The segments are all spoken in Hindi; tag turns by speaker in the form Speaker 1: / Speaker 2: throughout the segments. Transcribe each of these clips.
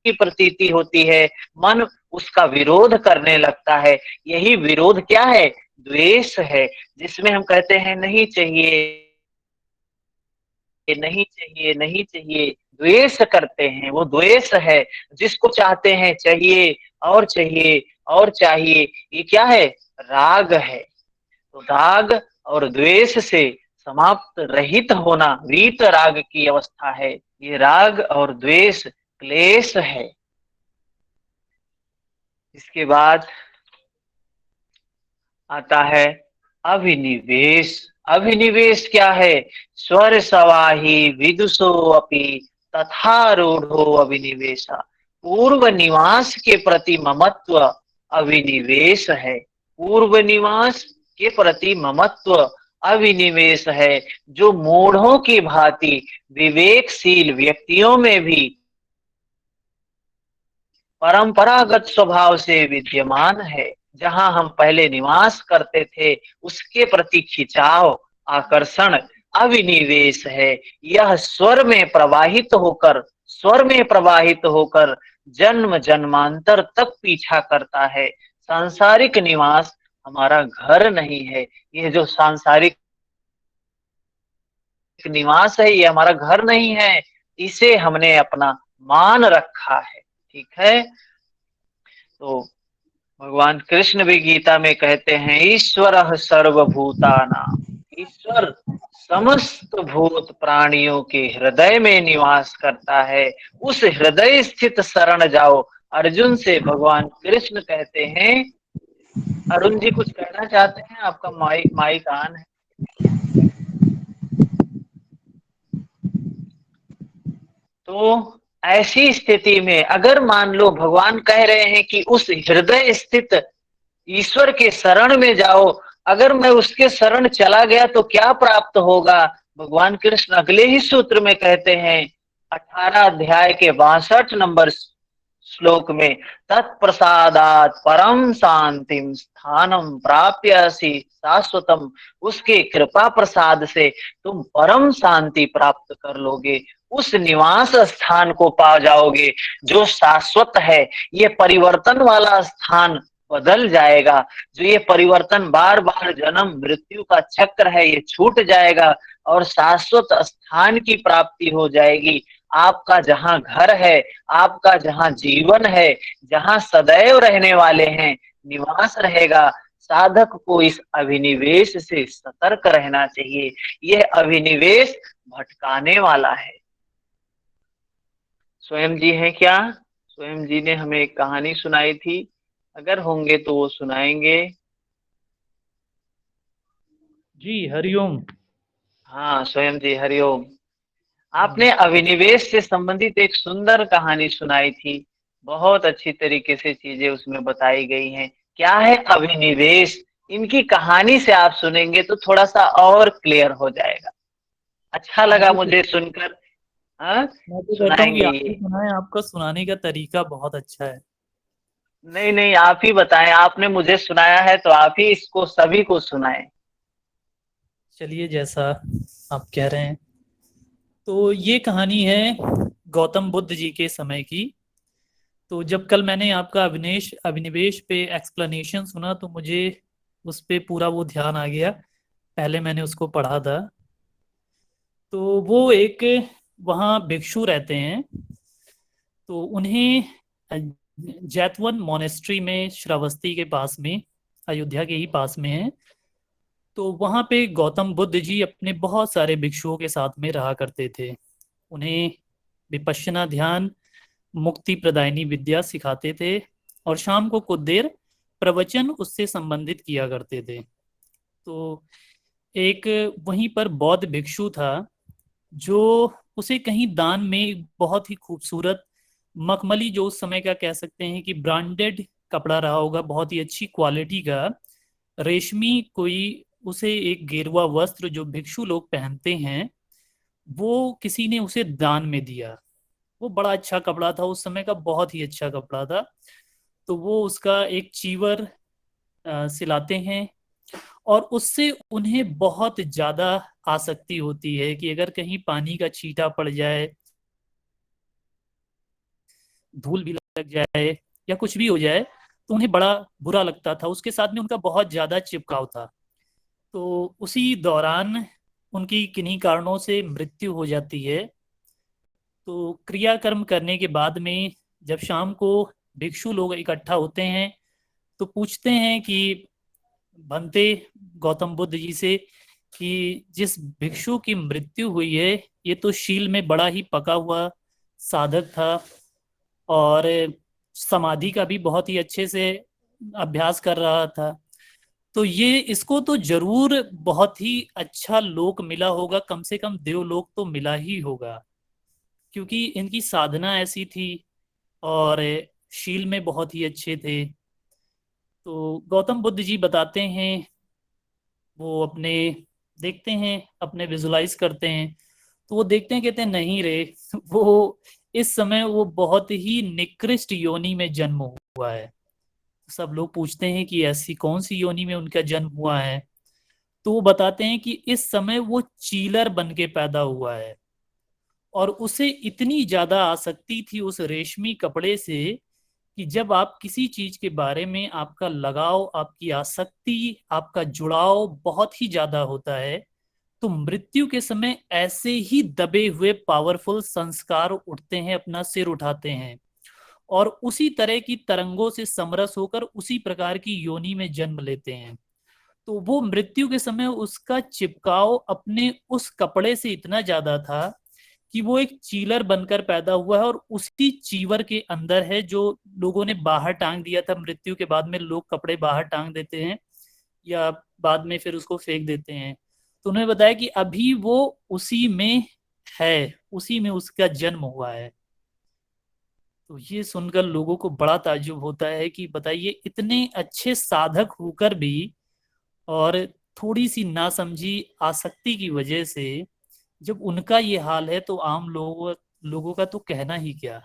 Speaker 1: की प्रतीति होती है, मन उसका विरोध करने लगता है। यही विरोध क्या है? द्वेष है, जिसमें हम कहते हैं नहीं चाहिए, नहीं चाहिए, नहीं चाहिए, द्वेष करते हैं, वो द्वेष है। जिसको चाहते हैं चाहिए और चाहिए और चाहिए, ये क्या है? राग है। तो राग और द्वेष से समाप्त रहित होना वीत राग की अवस्था है। ये राग और द्वेष क्लेश है। इसके बाद आता है अभिनिवेश। अभिनिवेश क्या है? स्वर सवाही विदुषो अपि तथारूढ़ो अभिनिवेशा। पूर्व निवास के प्रति ममत्व अभिनिवेश है। पूर्व निवास के प्रति ममत्व अभिनिवेश है, जो मूढ़ों की भांति विवेकशील व्यक्तियों में भी परंपरागत स्वभाव से विद्यमान है। जहां हम पहले निवास करते थे, उसके प्रति खिंचाव, आकर्षण अभिनिवेश है। यह स्वर में प्रवाहित होकर जन्म जन्मांतर तक पीछा करता है। सांसारिक निवास हमारा घर नहीं है। यह जो सांसारिक निवास है, ये हमारा घर नहीं है। इसे हमने अपना मान रखा है। ठीक है। तो भगवान कृष्ण भी गीता में कहते हैं, ईश्वर सर्वभूतानां, ईश्वर समस्त भूत प्राणियों के हृदय में निवास करता है। उस हृदय स्थित शरण जाओ, अर्जुन से भगवान कृष्ण कहते हैं। अरुण जी कुछ कहना चाहते हैं? आपका माइक ऑन है। तो ऐसी स्थिति में अगर मान लो भगवान कह रहे हैं कि उस हृदय स्थित ईश्वर के शरण में जाओ, अगर मैं उसके शरण चला गया तो क्या प्राप्त होगा? भगवान कृष्ण अगले ही सूत्र में कहते हैं, 18 अध्याय के 62 नंबर श्लोक में, तत्प्रसादात परम शांतिम स्थानम प्राप्यसि शाश्वतम। उसके कृपा प्रसाद से तुम परम शांति प्राप्त कर लोगे, उस निवास स्थान को पा जाओगे जो शाश्वत है। ये परिवर्तन वाला स्थान बदल जाएगा। जो ये परिवर्तन बार बार जन्म मृत्यु का चक्र है, ये छूट जाएगा और शाश्वत स्थान की प्राप्ति हो जाएगी। आपका जहां घर है, आपका जहां जीवन है, जहां सदैव रहने वाले हैं, निवास रहेगा। साधक को इस अभिनिवेश से सतर्क रहना चाहिए। यह अभिनिवेश भटकाने वाला है। स्वयं जी हैं क्या? स्वयं जी ने हमें एक कहानी सुनाई थी, अगर होंगे तो वो सुनाएंगे।
Speaker 2: जी हरिओम।
Speaker 1: हाँ स्वयं जी, हरिओम। आपने अभिनिवेश से संबंधित एक सुंदर कहानी सुनाई थी। बहुत अच्छी तरीके से चीजें उसमें बताई गई हैं। क्या है अभिनिवेश? इनकी कहानी से आप सुनेंगे तो थोड़ा सा और क्लियर हो जाएगा। अच्छा
Speaker 2: मैं
Speaker 1: लगा
Speaker 2: तो
Speaker 1: मुझे सुनकर। हाँ,
Speaker 2: मैं तो कहता हूँ कि
Speaker 1: सुनाएंगे
Speaker 2: आप ही
Speaker 1: ये।
Speaker 2: सुनाएं, आपका सुनाने का तरीका बहुत अच्छा है।
Speaker 1: नहीं नहीं, आप ही बताएं। आपने मुझे सुनाया है तो आप ही इसको सभी को सुनाएं।
Speaker 2: चलिए, जैसा आप कह रहे हैं। तो ये कहानी है गौतम बुद्ध जी के समय की। तो जब कल मैंने आपका अभिनिवेश पे एक्सप्लेनेशन सुना तो मुझे उस पे पूरा वो ध्यान आ गया। पहले मैंने उसको पढ़ा था। तो वो एक वहाँ भिक्षु रहते हैं। तो उन्हें जैतवन मोनेस्ट्री में, श्रावस्ती के पास में, अयोध्या के ही पास में है। तो वहाँ पे गौतम बुद्ध जी अपने बहुत सारे भिक्षुओं के साथ में रहा करते थे। उन्हें विपश्यना ध्यान, मुक्ति प्रदायिनी विद्या सिखाते थे और शाम को कुछ देर प्रवचन उससे संबंधित किया करते थे। तो एक वहीं पर बौद्ध भिक्षु था, जो उसे कहीं दान में एक बहुत ही खूबसूरत मखमली, जो उस समय का कह सकते हैं कि ब्रांडेड कपड़ा रहा होगा, बहुत ही अच्छी क्वालिटी का रेशमी कोई, उसे एक गेरुआ वस्त्र जो भिक्षु लोग पहनते हैं, वो किसी ने उसे दान में दिया। वो बड़ा अच्छा कपड़ा था, उस समय का बहुत ही अच्छा कपड़ा था। तो वो उसका एक चीवर सिलाते हैं और उससे उन्हें बहुत ज्यादा आसक्ति होती है कि अगर कहीं पानी का छींटा पड़ जाए धूल भी लग जाए या कुछ भी हो जाए तो उन्हें बड़ा बुरा लगता था। उसके साथ में उनका बहुत ज़्यादा चिपकाव था। तो उसी दौरान उनकी किन्हीं कारणों से मृत्यु हो जाती है। तो क्रियाकर्म करने के बाद में जब शाम को भिक्षु लोग इकट्ठा होते हैं तो पूछते हैं कि भंते गौतम बुद्ध जी से कि जिस भिक्षु की मृत्यु हुई है ये तो शील में बड़ा ही पका हुआ साधक था और समाधि का भी बहुत ही अच्छे से अभ्यास कर रहा था। तो ये इसको तो जरूर बहुत ही अच्छा लोक मिला होगा, कम से कम देवलोक तो मिला ही होगा, क्योंकि इनकी साधना ऐसी थी और शील में बहुत ही अच्छे थे। तो गौतम बुद्ध जी बताते हैं, वो अपने देखते हैं, अपने विजुलाइज करते हैं तो वो देखते हैं, कहते हैं नहीं रे, वो इस समय वो बहुत ही निकृष्ट योनि में जन्म हुआ है। सब लोग पूछते हैं कि ऐसी कौन सी योनि में उनका जन्म हुआ है। तो वो बताते हैं कि इस समय वो चीलर बन के पैदा हुआ है और उसे इतनी ज्यादा आसक्ति थी उस रेशमी कपड़े से कि जब आप किसी चीज के बारे में आपका लगाव, आपकी आसक्ति, आपका जुड़ाव बहुत ही ज्यादा होता है तो मृत्यु के समय ऐसे ही दबे हुए पावरफुल संस्कार उठते हैं, अपना सिर उठाते हैं और उसी तरह की तरंगों से समरस होकर उसी प्रकार की योनि में जन्म लेते हैं। तो वो मृत्यु के समय उसका चिपकाव अपने उस कपड़े से इतना ज्यादा था कि वो एक चीलर बनकर पैदा हुआ है और उसी चीवर के अंदर है जो लोगों ने बाहर टांग दिया था। मृत्यु के बाद में लोग कपड़े बाहर टांग देते हैं या बाद में फिर उसको फेंक देते हैं। तो उन्होंने बताया कि अभी वो उसी में है, उसी में उसका जन्म हुआ है। तो ये सुनकर लोगों को बड़ा ताज्जुब होता है कि बताइए, इतने अच्छे साधक होकर भी और थोड़ी सी नासमझी आसक्ति की वजह से जब उनका ये हाल है तो आम लोगों का तो कहना ही क्या।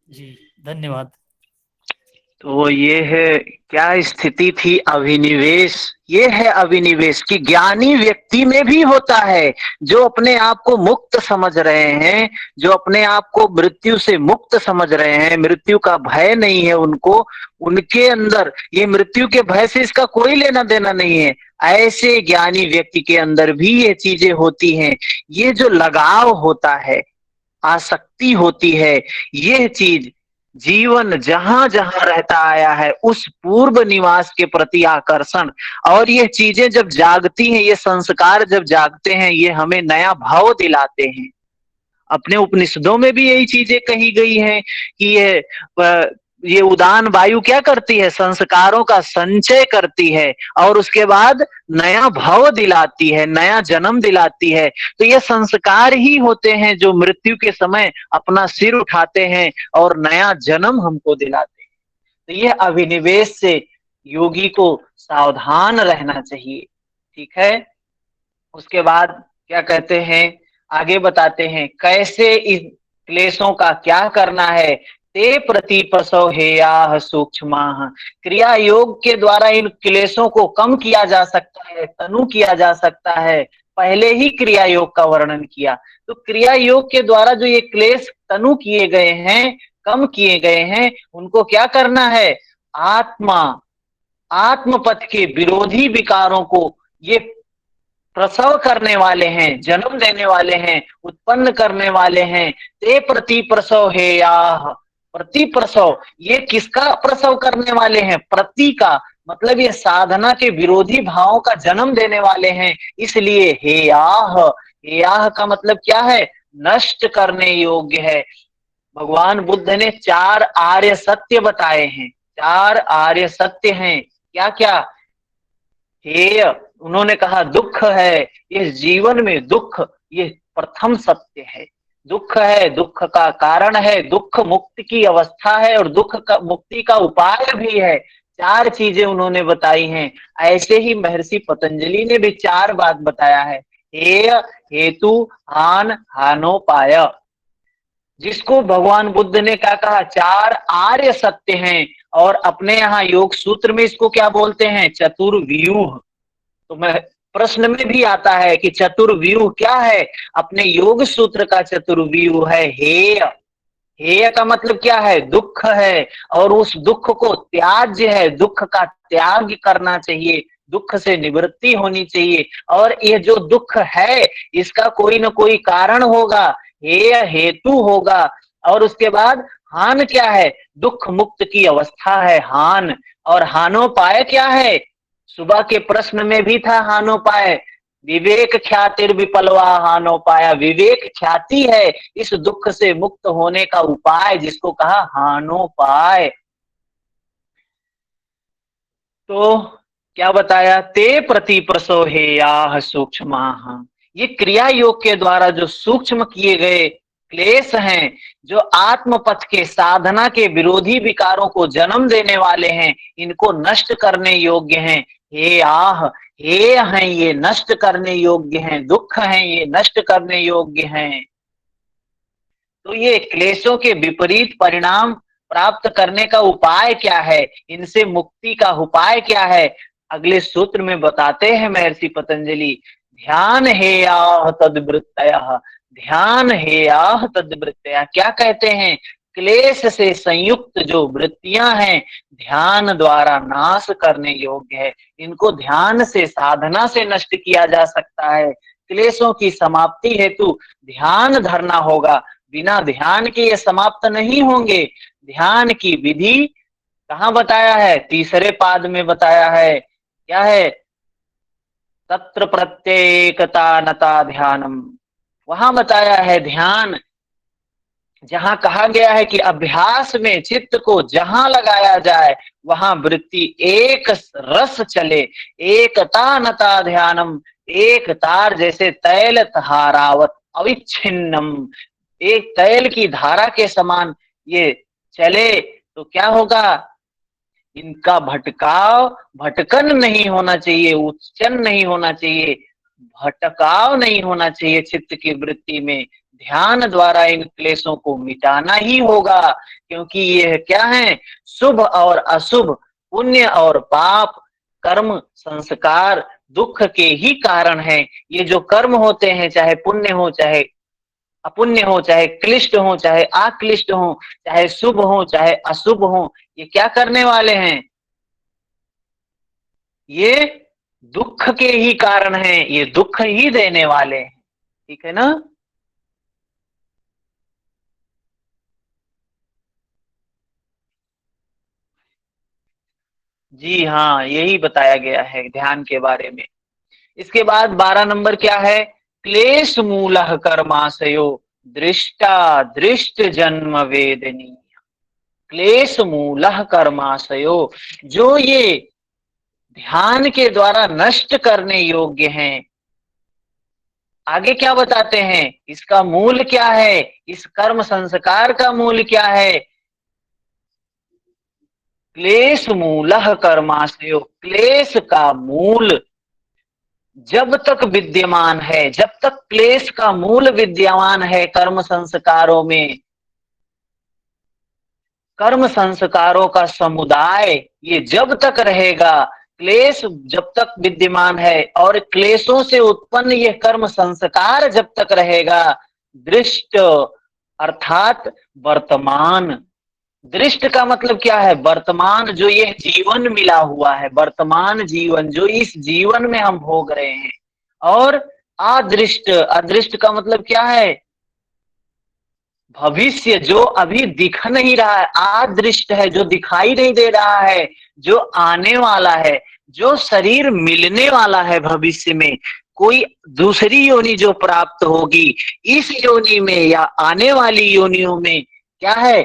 Speaker 2: जी धन्यवाद।
Speaker 1: तो ये है, क्या स्थिति थी, अभिनिवेश। ये है अभिनिवेश कि ज्ञानी व्यक्ति में भी होता है, जो अपने आप को मुक्त समझ रहे हैं, जो अपने आप को मृत्यु से मुक्त समझ रहे हैं, मृत्यु का भय नहीं है उनको, उनके अंदर ये मृत्यु के भय से इसका कोई लेना देना नहीं है। ऐसे ज्ञानी व्यक्ति के अंदर भी ये चीजें होती हैं। ये जो लगाव होता है, आसक्ति होती है, यह चीज जीवन जहां जहां रहता आया है उस पूर्व निवास के प्रति आकर्षण, और ये चीजें जब जागती हैं, ये संस्कार जब जागते हैं, ये हमें नया भाव दिलाते हैं। अपने उपनिषदों में भी यही चीजें कही गई हैं कि ये उदान वायु क्या करती है, संस्कारों का संचय करती है और उसके बाद नया भव दिलाती है, नया जन्म दिलाती है। तो ये संस्कार ही होते हैं जो मृत्यु के समय अपना सिर उठाते हैं और नया जन्म हमको दिलाते हैं। तो ये अभिनिवेश से योगी को सावधान रहना चाहिए। ठीक है। उसके बाद क्या कहते हैं, आगे बताते हैं कैसे इस क्लेशों का क्या करना है। ते प्रति प्रसव हेया सूक्ष्म, क्रिया योग के द्वारा इन क्लेशों को कम किया जा सकता है, तनु किया जा सकता है। पहले ही क्रिया योग का वर्णन किया। तो क्रिया योग के द्वारा जो ये क्लेश तनु किए गए हैं, कम किए गए हैं, उनको क्या करना है, आत्मपथ के विरोधी विकारों को ये प्रसव करने वाले हैं, जन्म देने वाले हैं, उत्पन्न करने वाले हैं। ते प्रति प्रसव है या प्रति प्रसव, ये किसका प्रसव करने वाले हैं, प्रति का मतलब ये साधना के विरोधी भावों का जन्म देने वाले हैं। इसलिए हेयाह का मतलब क्या है, नष्ट करने योग्य है। भगवान बुद्ध ने 4 आर्य सत्य बताए हैं। 4 आर्य सत्य हैं, क्या क्या, हेय उन्होंने कहा दुख है, इस जीवन में दुख ये प्रथम सत्य है। दुख है, दुख का कारण है, दुख मुक्ति की अवस्था है और दुख का मुक्ति का उपाय भी है। 4 चीजें उन्होंने बताई हैं। ऐसे ही महर्षि पतंजलि ने भी 4 बात बताया है, हेय, हेतु, हान, हानोपाय। जिसको भगवान बुद्ध ने क्या कहा, 4 आर्य सत्य हैं। और अपने यहाँ योग सूत्र में इसको क्या बोलते हैं, चतुर्व्यूह। तो मैं प्रश्न में भी आता है कि चतुर्व्यूह क्या है, अपने योग सूत्र का चतुर्व्यूह है हेय, हेय का मतलब क्या है? दुख है, और उस दुख को त्याज्य है, दुख का त्याग करना चाहिए, दुख से निवृत्ति होनी चाहिए। और ये जो दुख है इसका कोई न कोई कारण होगा, हेय हेतु होगा। और उसके बाद हान क्या है? दुख मुक्त की अवस्था है हान। और हानोपाय क्या है? सुबह के प्रश्न में भी था हानोपाय, विवेक ख्यातिर विपलवा हानोपाया, विवेक ख्याति है इस दुख से मुक्त होने का उपाय, जिसको कहा हानोपाय। तो क्या बताया? ते प्रति प्रसो हेयाह सूक्ष्म, ये क्रिया योग के द्वारा जो सूक्ष्म किए गए क्लेश हैं, जो आत्म पथ के साधना के विरोधी विकारों को जन्म देने वाले हैं, इनको नष्ट करने योग्य हैं। हे आह, हे हैं ये नष्ट करने योग्य हैं, दुख हैं ये नष्ट करने योग्य हैं। तो ये क्लेशों के विपरीत परिणाम प्राप्त करने का उपाय क्या है? इनसे मुक्ति का उपाय क्या है? अगले सूत्र में बताते हैं महर्षि पतंजलि। ध्यान हेयाह तद्वृत्तयः, ध्यान हेयाह तद्वृत्तयः। क्या कहते हैं? क्लेश से संयुक्त जो वृत्तियां हैं ध्यान द्वारा नाश करने योग्य है। इनको ध्यान से, साधना से नष्ट किया जा सकता है। क्लेशों की समाप्ति हेतु ध्यान धरना होगा, बिना ध्यान के ये समाप्त नहीं होंगे। ध्यान की विधि कहाँ बताया है? तीसरे पाद में बताया है। क्या है? तत्र प्रत्येकता नता ध्यानम, वहां बताया है ध्यान। जहां कहा गया है कि अभ्यास में चित्त को जहां लगाया जाए वहां वृत्ति एक रस चले, एकता नता ध्यानम, एक तार जैसे तैल धारावत अविच्छिन्नम, एक तैल की धारा के समान ये चले तो क्या होगा? इनका भटकाव, भटकन नहीं होना चाहिए, उच्चन नहीं होना चाहिए, भटकाव नहीं होना चाहिए चित्त की वृत्ति में। ध्यान द्वारा इन क्लेशों को मिटाना ही होगा, क्योंकि ये क्या है? शुभ और अशुभ, पुण्य और पाप, कर्म संस्कार दुख के ही कारण है। ये जो कर्म होते हैं, चाहे पुण्य हो चाहे अपुण्य हो, चाहे क्लिष्ट हो चाहे अक्लिष्ट हो, चाहे शुभ हो चाहे अशुभ हो, ये क्या करने वाले हैं? ये दुख के ही कारण है, ये दुख ही देने वाले हैं। ठीक है ना? जी हाँ, यही बताया गया है ध्यान के बारे में। इसके बाद 12 नंबर क्या है? क्लेश मूलः कर्माशयो दृष्टा दृष्ट जन्म वेदनी, क्लेश मूलः कर्माशयो, जो ये ध्यान के द्वारा नष्ट करने योग्य हैं। आगे क्या बताते हैं? इसका मूल क्या है? इस कर्म संस्कार का मूल क्या है? क्लेश मूलः कर्माशयो, क्लेश का मूल जब तक विद्यमान है, जब तक क्लेश का मूल विद्यमान है कर्म संस्कारों में, कर्म संस्कारों का समुदाय ये जब तक रहेगा, क्लेश जब तक विद्यमान है और क्लेशों से उत्पन्न ये कर्म संस्कार जब तक रहेगा, दृष्ट अर्थात वर्तमान, दृष्ट का मतलब क्या है? वर्तमान, जो ये जीवन मिला हुआ है, वर्तमान जीवन जो इस जीवन में हम भोग रहे हैं। और अदृष्ट, अदृष्ट का मतलब क्या है? भविष्य, जो अभी दिख नहीं रहा है, अदृष्ट है, जो दिखाई नहीं दे रहा है, जो आने वाला है, जो शरीर मिलने वाला है भविष्य में, कोई दूसरी योनि जो प्राप्त होगी इस योनि में या आने वाली योनियों में, क्या है?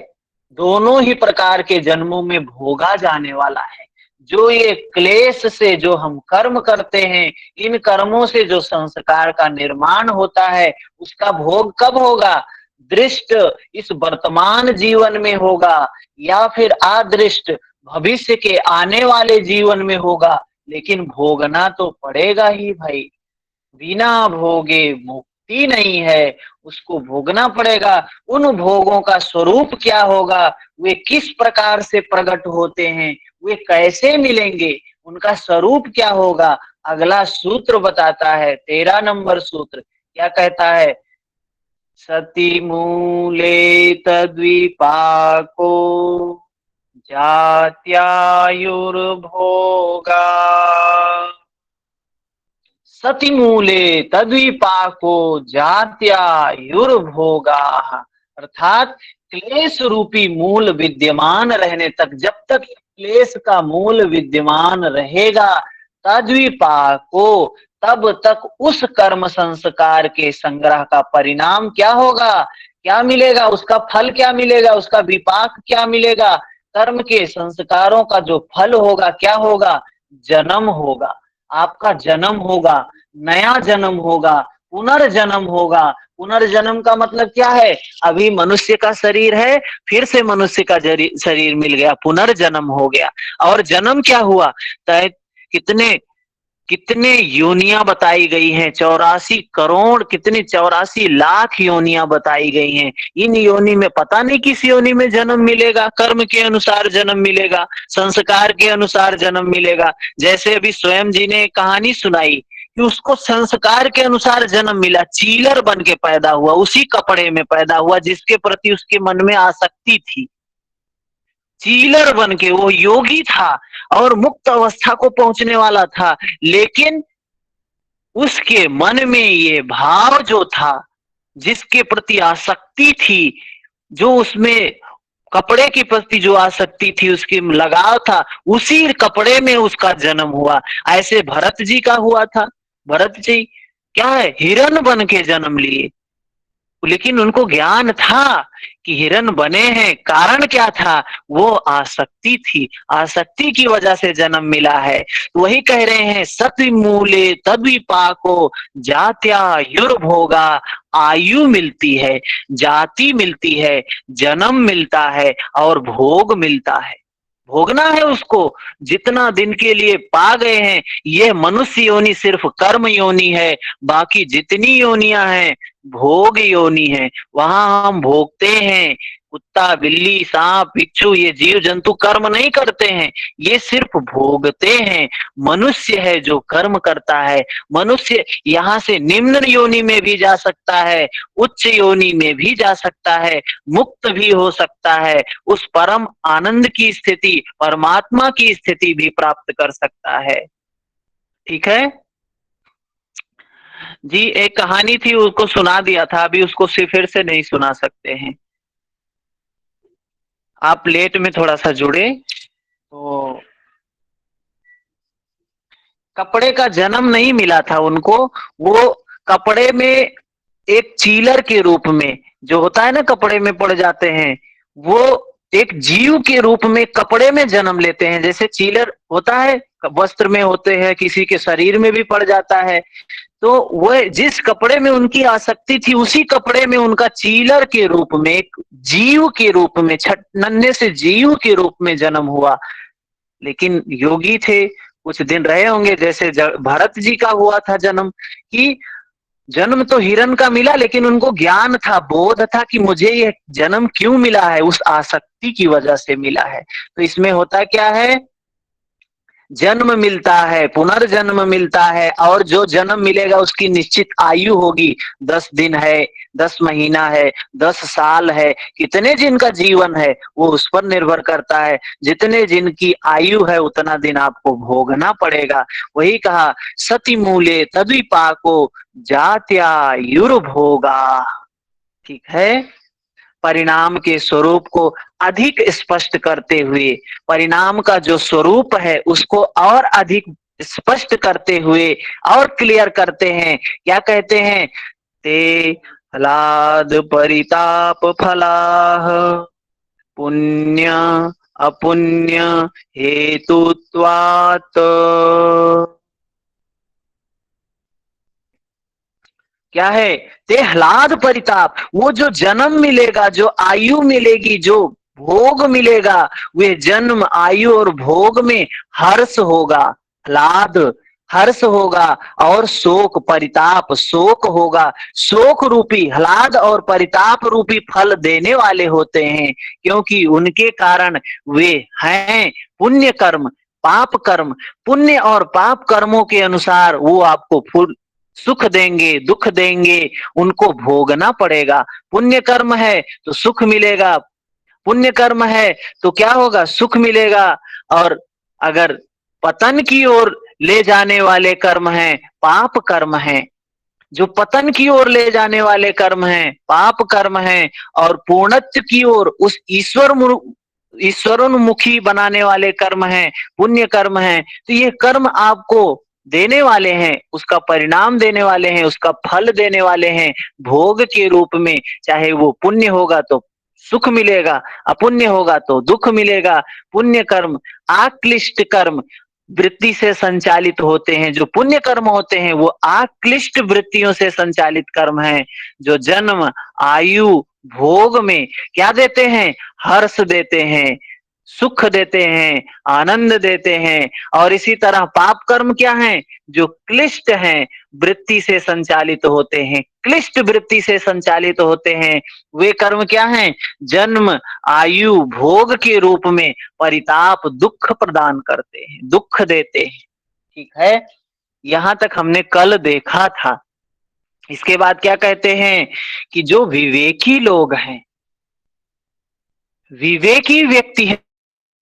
Speaker 1: दोनों ही प्रकार के जन्मों में भोगा जाने वाला है। जो ये क्लेश से जो हम कर्म करते हैं, इन कर्मों से जो संस्कार का निर्माण होता है, उसका भोग कब होगा? दृष्ट इस वर्तमान जीवन में होगा, या फिर अदृष्ट भविष्य के आने वाले जीवन में होगा। लेकिन भोगना तो पड़ेगा ही भाई, बिना भोगे मुक्ति नहीं है, उसको भोगना पड़ेगा। उन भोगों का स्वरूप क्या होगा? वे किस प्रकार से प्रकट होते हैं? वे कैसे मिलेंगे? उनका स्वरूप क्या होगा? अगला सूत्र बताता है, 13 नंबर सूत्र क्या कहता है? सति मूले तद्विपाको जात्यायुर्भोगा। सति मूले तद्विपाको जात्यायुर्भोगा। अर्थात क्लेश रूपी मूल विद्यमान रहने तक, जब तक क्लेश का मूल विद्यमान रहेगा, तद्विपाको, तब तक उस कर्म संस्कार के संग्रह का परिणाम क्या होगा, क्या मिलेगा, उसका फल क्या मिलेगा, उसका विपाक क्या मिलेगा, कर्म के संस्कारों का जो फल होगा क्या होगा, जन्म होगा, आपका जन्म होगा, नया जन्म होगा, पुनर्जन्म होगा। पुनर्जन्म का मतलब क्या है, अभी मनुष्य का शरीर है, फिर से मनुष्य का शरीर मिल गया, पुनर्जन्म हो गया। और जन्म क्या हुआ, तय कितने कितने योनियां बताई गई हैं, 84 करोड़, कितने 84 लाख योनियां बताई गई हैं। इन योनि में पता नहीं किस योनि में जन्म मिलेगा, कर्म के अनुसार जन्म मिलेगा, संस्कार के अनुसार जन्म मिलेगा। जैसे अभी स्वयं जी ने कहानी सुनाई कि उसको संस्कार के अनुसार जन्म मिला, चीलर बन के पैदा हुआ, उसी कपड़े में पैदा हुआ जिसके प्रति उसके मन में आसक्ति थी। चीलर बन के, वो योगी था और मुक्त अवस्था को पहुंचने वाला था, लेकिन उसके मन में ये भाव जो था, जिसके प्रति आसक्ति थी, जो उसमें कपड़े के प्रति जो आसक्ति थी, उसकी लगाव था, उसी कपड़े में उसका जन्म हुआ। ऐसे भरत जी का हुआ था। भरत जी क्या है, हिरण बन के जन्म लिए, लेकिन उनको ज्ञान था कि हिरण बने हैं, कारण क्या था, वो आसक्ति थी, आसक्ति की वजह से जन्म मिला है। वही कह रहे हैं, सति मूले तद्विपाको जात्यायुर्भोगा। आयु मिलती है, जाति मिलती है, जन्म मिलता है और भोग मिलता है, भोगना है उसको। जितना दिन के लिए पा गए हैं, ये मनुष्य योनि सिर्फ कर्म योनि है, बाकी जितनी योनियां हैं भोग योनि है, वहां हम भोगते हैं। कुत्ता, बिल्ली, सांप, बिच्छू, ये जीव जंतु कर्म नहीं करते हैं, ये सिर्फ भोगते हैं। मनुष्य है जो कर्म करता है। मनुष्य यहाँ से निम्न योनि में भी जा सकता है, उच्च योनि में भी जा सकता है, मुक्त भी हो सकता है, उस परम आनंद की स्थिति, परमात्मा की स्थिति भी प्राप्त कर सकता है। ठीक है जी। एक कहानी थी, उसको सुना दिया था, अभी उसको फिर से नहीं सुना सकते हैं। आप लेट में थोड़ा सा जुड़े। तो कपड़े का जन्म नहीं मिला था उनको, वो कपड़े में एक चीलर के रूप में, जो होता है ना कपड़े में पड़ जाते हैं, वो एक जीव के रूप में कपड़े में जन्म लेते हैं। जैसे चीलर होता है, वस्त्र में होते हैं, किसी के शरीर में भी पड़ जाता है। तो वह जिस कपड़े में उनकी आसक्ति थी, उसी कपड़े में उनका चीलर के रूप में, एक जीव के रूप में, नन्हे से जीव के रूप में जन्म हुआ। लेकिन योगी थे, कुछ दिन रहे होंगे, जैसे भरत जी का हुआ था जन्म, कि जन्म तो हिरण का मिला, लेकिन उनको ज्ञान था, बोध था कि मुझे ये जन्म क्यों मिला है, उस आसक्ति की वजह से मिला है। तो इसमें होता क्या है, जन्म मिलता है, पुनर्जन्म मिलता है, और जो जन्म मिलेगा उसकी निश्चित आयु होगी। 10 दिन है, 10 महीना है, 10 साल है, कितने दिन का जीवन है वो उस पर निर्भर करता है। जितने दिन की आयु है उतना दिन आपको भोगना पड़ेगा। वही कहा, सति मूले तद्विपाको जात्यायुर्भोगा। ठीक है, परिणाम के स्वरूप को अधिक स्पष्ट करते हुए, परिणाम का जो स्वरूप है उसको और अधिक स्पष्ट करते हुए और क्लियर करते हैं। क्या कहते हैं, ते फलाद परिताप फलाह पुण्य अपुण्य हेतुत्वात्। क्या है, ते ह्लाद परिताप, वो जो जन्म मिलेगा, जो आयु मिलेगी, जो भोग मिलेगा, वे जन्म, आयु और भोग में हर्ष होगा, ह्लाद हर्ष होगा, और शोक परिताप शोक होगा। शोक रूपी ह्लाद और परिताप रूपी फल देने वाले होते हैं, क्योंकि उनके कारण वे हैं पुण्य कर्म, पाप कर्म। पुण्य और पाप कर्मों के अनुसार वो आपको सुख देंगे दुख देंगे, उनको भोगना पड़ेगा। पुण्य कर्म है तो सुख मिलेगा, पुण्य कर्म है तो क्या होगा, सुख मिलेगा। और अगर पतन की ओर ले जाने वाले कर्म हैं, पाप कर्म हैं, जो पतन की ओर ले जाने वाले कर्म हैं, पाप कर्म हैं, और पूर्णत्व की ओर उस ईश्वरोन्मुखी बनाने वाले कर्म हैं, पुण्य कर्म हैं। तो ये कर्म आपको देने वाले हैं, उसका परिणाम देने वाले हैं, उसका फल देने वाले हैं भोग के रूप में। चाहे वो पुण्य होगा तो सुख मिलेगा, अपुण्य होगा तो दुख मिलेगा। पुण्य कर्म आक्लिष्ट कर्म वृत्ति से संचालित होते हैं, जो पुण्य कर्म होते हैं वो आक्लिष्ट वृत्तियों से संचालित कर्म है, जो जन्म आयु भोग में क्या देते हैं, हर्ष देते हैं, सुख देते हैं, आनंद देते हैं। और इसी तरह पाप कर्म क्या हैं, जो क्लिष्ट हैं, वृत्ति से संचालित होते हैं, क्लिष्ट वृत्ति से संचालित होते हैं। वे कर्म क्या हैं, जन्म आयु भोग के रूप में परिताप दुख प्रदान करते हैं, दुख देते हैं। ठीक है, यहां तक हमने कल देखा था। इसके बाद क्या कहते हैं कि जो विवेकी लोग हैं, विवेकी व्यक्ति है,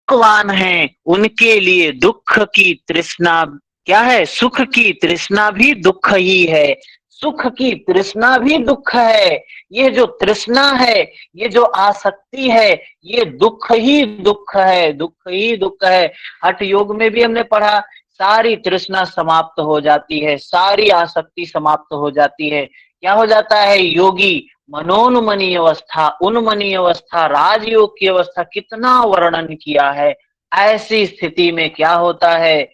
Speaker 1: भगवान है, उनके लिए दुख की तृष्णा क्या है, सुख की तृष्णा भी दुख ही है, सुख की तृष्णा भी दुख है। ये जो तृष्णा है, ये जो आसक्ति है, ये दुख ही दुख है, दुख ही दुख है। हठ योग में भी हमने पढ़ा, सारी तृष्णा समाप्त हो जाती है, सारी आसक्ति समाप्त हो जाती है। क्या हो जाता है, योगी मनोन्मनी अवस्था, उन्मनी अवस्था, राजयोग की अवस्था, कितना वर्णन किया है। ऐसी स्थिति में क्या होता है,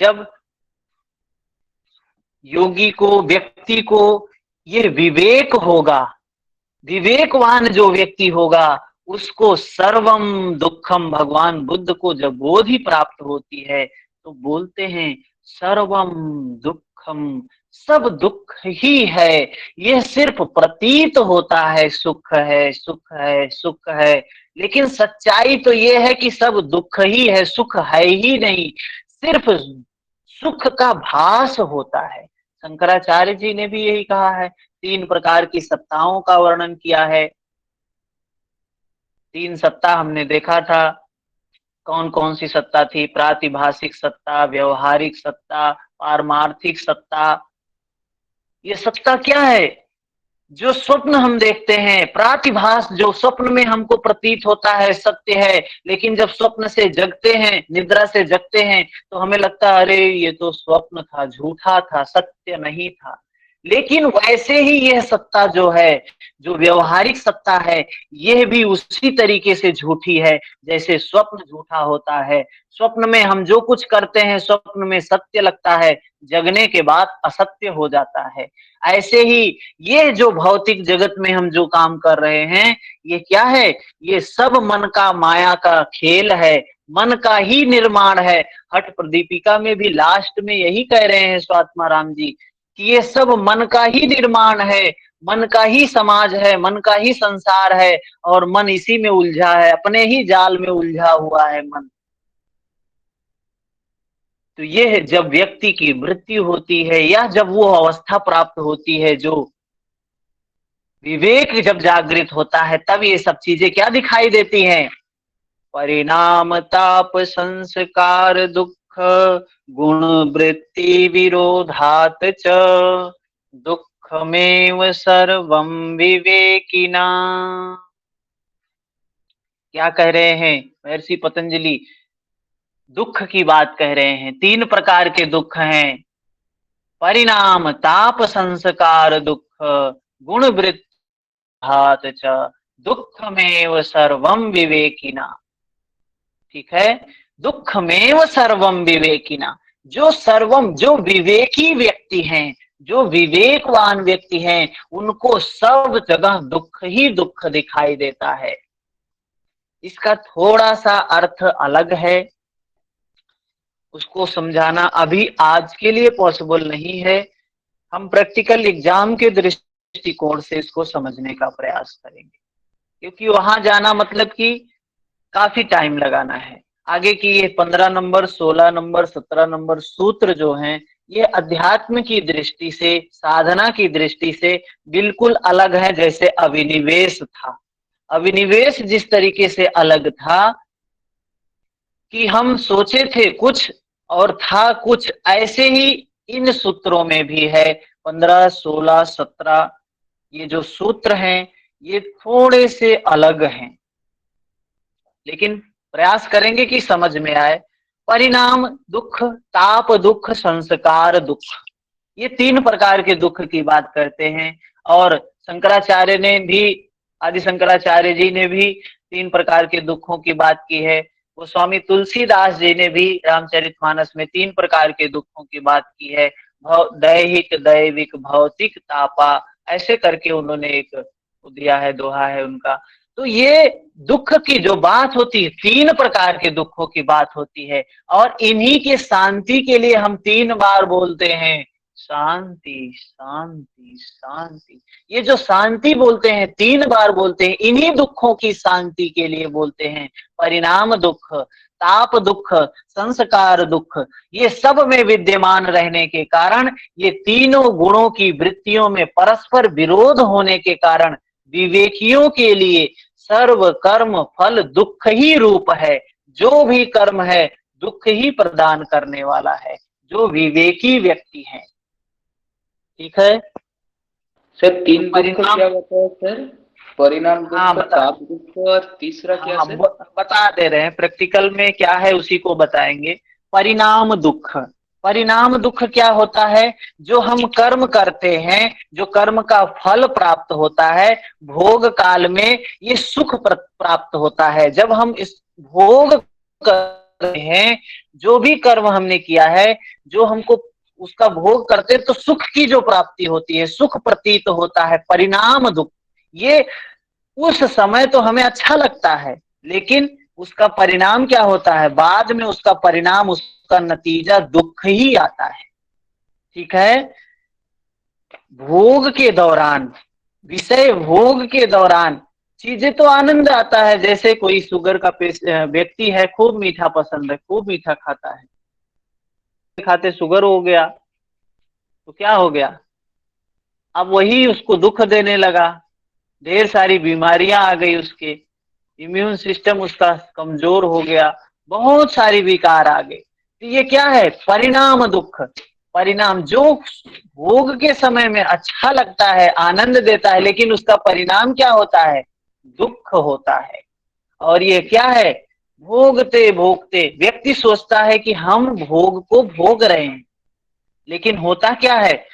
Speaker 1: जब योगी को, व्यक्ति को ये विवेक होगा, विवेकवान जो व्यक्ति होगा, उसको सर्वम दुखम, भगवान बुद्ध को जब बोधि प्राप्त होती है तो बोलते हैं सर्वम दुखम, सब दुख ही है। यह सिर्फ प्रतीत होता है सुख है, सुख है, सुख है, लेकिन सच्चाई तो यह है कि सब दुख ही है, सुख है ही नहीं, सिर्फ सुख का भास होता है। शंकराचार्य जी ने भी यही कहा है। 3 प्रकार की सत्ताओं का वर्णन किया है। 3 सत्ता हमने देखा था, कौन कौन सी सत्ता थी, प्रातिभाषिक सत्ता, व्यवहारिक सत्ता, पारमार्थिक सत्ता। ये सत्ता क्या है, जो स्वप्न हम देखते हैं, प्रातिभास जो स्वप्न में हमको प्रतीत होता है सत्य है, लेकिन जब स्वप्न से जगते हैं, निद्रा से जगते हैं, तो हमें लगता है अरे ये तो स्वप्न था, झूठा था, सत्य नहीं था। लेकिन वैसे ही यह सत्ता जो है, जो व्यवहारिक सत्ता है, यह भी उसी तरीके से झूठी है जैसे स्वप्न झूठा होता है। स्वप्न में हम जो कुछ करते हैं, स्वप्न में सत्य लगता है, जगने के बाद असत्य हो जाता है। ऐसे ही ये जो भौतिक जगत में हम जो काम कर रहे हैं, ये क्या है, ये सब मन का, माया का खेल है, मन का ही निर्माण है। हठ प्रदीपिका में भी लास्ट में यही कह रहे हैं स्वात्मा राम जी कि ये सब मन का ही निर्माण है, मन का ही समाज है, मन का ही संसार है, और मन इसी में उलझा है, अपने ही जाल में उलझा हुआ है मन। तो ये जब व्यक्ति की मृत्यु होती है, या जब वो अवस्था प्राप्त होती है, जो विवेक जब जागृत होता है, तब ये सब चीजें क्या दिखाई देती हैं, परिणाम ताप संस्कार दुख गुण वृत्ति विरोधात च दुखमेव सर्वं विवेकिना। क्या कह रहे हैं महर्षि पतंजलि, दुख की बात कह रहे हैं। 3 प्रकार के दुख हैं, परिणाम ताप संस्कार दुख गुण वृत्ति हाथ च दुखमेव सर्वम विवेकिना। ठीक है, दुखमेव सर्वम विवेकिना। जो सर्वम, जो विवेकी व्यक्ति हैं, जो विवेकवान व्यक्ति हैं, उनको सब जगह दुख ही दुख दिखाई देता है। इसका थोड़ा सा अर्थ अलग है, उसको समझाना अभी आज के लिए पॉसिबल नहीं है। हम प्रैक्टिकल एग्जाम के दृष्टिकोण से इसको समझने का प्रयास करेंगे, क्योंकि वहां जाना मतलब कि काफी टाइम लगाना है। आगे की ये 15 नंबर, 16 नंबर, 17 नंबर सूत्र जो हैं, ये अध्यात्म की दृष्टि से, साधना की दृष्टि से बिल्कुल अलग है। जैसे अभिनिवेश था, अभिनिवेश जिस तरीके से अलग था कि हम सोचे थे कुछ और था कुछ, ऐसे ही इन सूत्रों में भी है। 15, 16, 17 ये जो सूत्र हैं ये थोड़े से अलग हैं, लेकिन प्रयास करेंगे कि समझ में आए। परिणाम दुख, ताप दुख, संस्कार दुख, ये 3 प्रकार के दुख की बात करते हैं। और शंकराचार्य ने भी, आदि शंकराचार्य जी ने भी 3 प्रकार के दुखों की बात की है। वो स्वामी तुलसीदास जी ने भी रामचरितमानस में 3 प्रकार के दुखों की बात की है। दैहिक, दैविक, भौतिक, तापा, ऐसे करके उन्होंने एक दिया है, दोहा है उनका। तो ये दुख की जो बात होती है, 3 प्रकार के दुखों की बात होती है। और इन्हीं के शांति के लिए हम 3 बार बोलते हैं, शांति, शांति, शांति। ये जो शांति बोलते हैं, 3 बार बोलते हैं, इन्हीं दुखों की शांति के लिए बोलते हैं। परिणाम दुख, ताप दुख, संस्कार दुख, ये सब में विद्यमान रहने के कारण, ये तीनों गुणों की वृत्तियों में परस्पर विरोध होने के कारण विवेकियों के लिए सर्व कर्म फल दुख ही रूप है। जो भी कर्म है दुख ही प्रदान करने वाला है, जो विवेकी व्यक्ति है। ठीक है
Speaker 3: सर, 3 दुख
Speaker 1: परिणाम,
Speaker 3: क्या बताया सर? परिणाम
Speaker 1: हाँ
Speaker 3: दुख, ताप दुख और तीसरा क्या
Speaker 1: हाँ
Speaker 3: सर?
Speaker 1: बता दे रहे हैं, प्रैक्टिकल में क्या है उसी को बताएंगे। परिणाम दुख, परिणाम दुख क्या होता है? जो हम कर्म करते हैं, जो कर्म का फल प्राप्त होता है, भोग काल में ये सुख प्राप्त होता है। जब हम इस भोग कर रहे हैं, जो भी कर्म हमने किया है, जो हमको उसका भोग करते हैं, तो सुख की जो प्राप्ति होती है, सुख प्रतीत होता है। परिणाम दुख, ये उस समय तो हमें अच्छा लगता है, लेकिन उसका परिणाम क्या होता है? बाद में उसका परिणाम, उसका नतीजा दुख ही आता है। ठीक है, भोग के दौरान, विषय भोग के दौरान चीजें तो आनंद आता है। जैसे कोई शुगर का व्यक्ति है, खूब मीठा पसंद है, खूब मीठा खाता है, खाते शुगर हो गया तो क्या हो गया? अब वही उसको दुख देने लगा, ढेर सारी बीमारियां आ गई, उसके इम्यून सिस्टम उसका कमजोर हो गया, बहुत सारी विकार आ गए। तो ये क्या है? परिणाम दुख। परिणाम, जो भोग के समय में अच्छा लगता है, आनंद देता है, लेकिन उसका परिणाम क्या होता है? दुख होता है। और ये क्या है? भोगते भोगते व्यक्ति सोचता है कि हम भोग को भोग रहे हैं, लेकिन होता क्या है?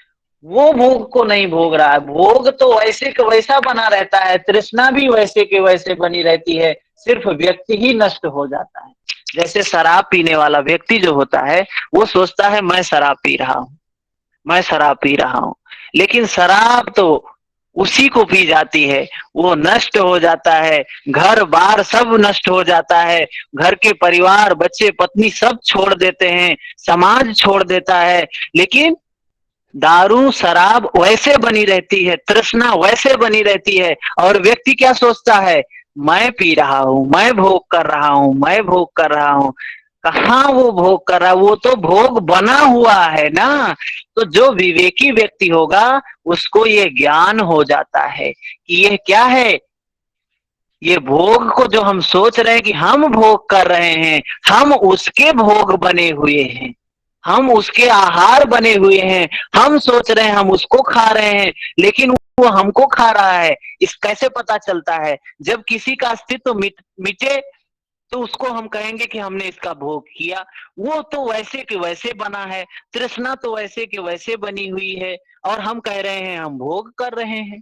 Speaker 1: वो भोग को नहीं भोग रहा है, भोग तो वैसे के वैसा बना रहता है, तृष्णा भी वैसे के वैसे बनी रहती है, सिर्फ व्यक्ति ही नष्ट हो जाता है। जैसे शराब पीने वाला व्यक्ति जो होता है, वो सोचता है मैं शराब पी रहा हूं, मैं शराब पी रहा हूं, लेकिन शराब तो उसी को पी जाती है, वो नष्ट हो जाता है, घर बार सब नष्ट हो जाता है, घर के परिवार, बच्चे, पत्नी सब छोड़ देते हैं, समाज छोड़ देता है, लेकिन दारू शराब वैसे बनी रहती है, तृष्णा वैसे बनी रहती है। और व्यक्ति क्या सोचता है? मैं पी रहा हूं, मैं भोग कर रहा हूं, मैं भोग कर रहा हूं। कहाँ वो भोग कर रहा है? वो तो भोग बना हुआ है ना। तो जो विवेकी व्यक्ति होगा, उसको ये ज्ञान हो जाता है कि ये क्या है, ये भोग को जो हम सोच रहे हैं कि हम भोग कर रहे हैं, हम उसके भोग बने हुए हैं, हम उसके आहार बने हुए हैं। हम सोच रहे हैं हम उसको खा रहे हैं, लेकिन वो हमको खा रहा है। इस कैसे पता चलता है? जब किसी का अस्तित्व मिटे, तो उसको हम कहेंगे कि हमने इसका भोग किया। वो तो वैसे के वैसे बना है, तृष्णा तो वैसे के वैसे बनी हुई है, और हम कह रहे हैं हम भोग कर रहे हैं।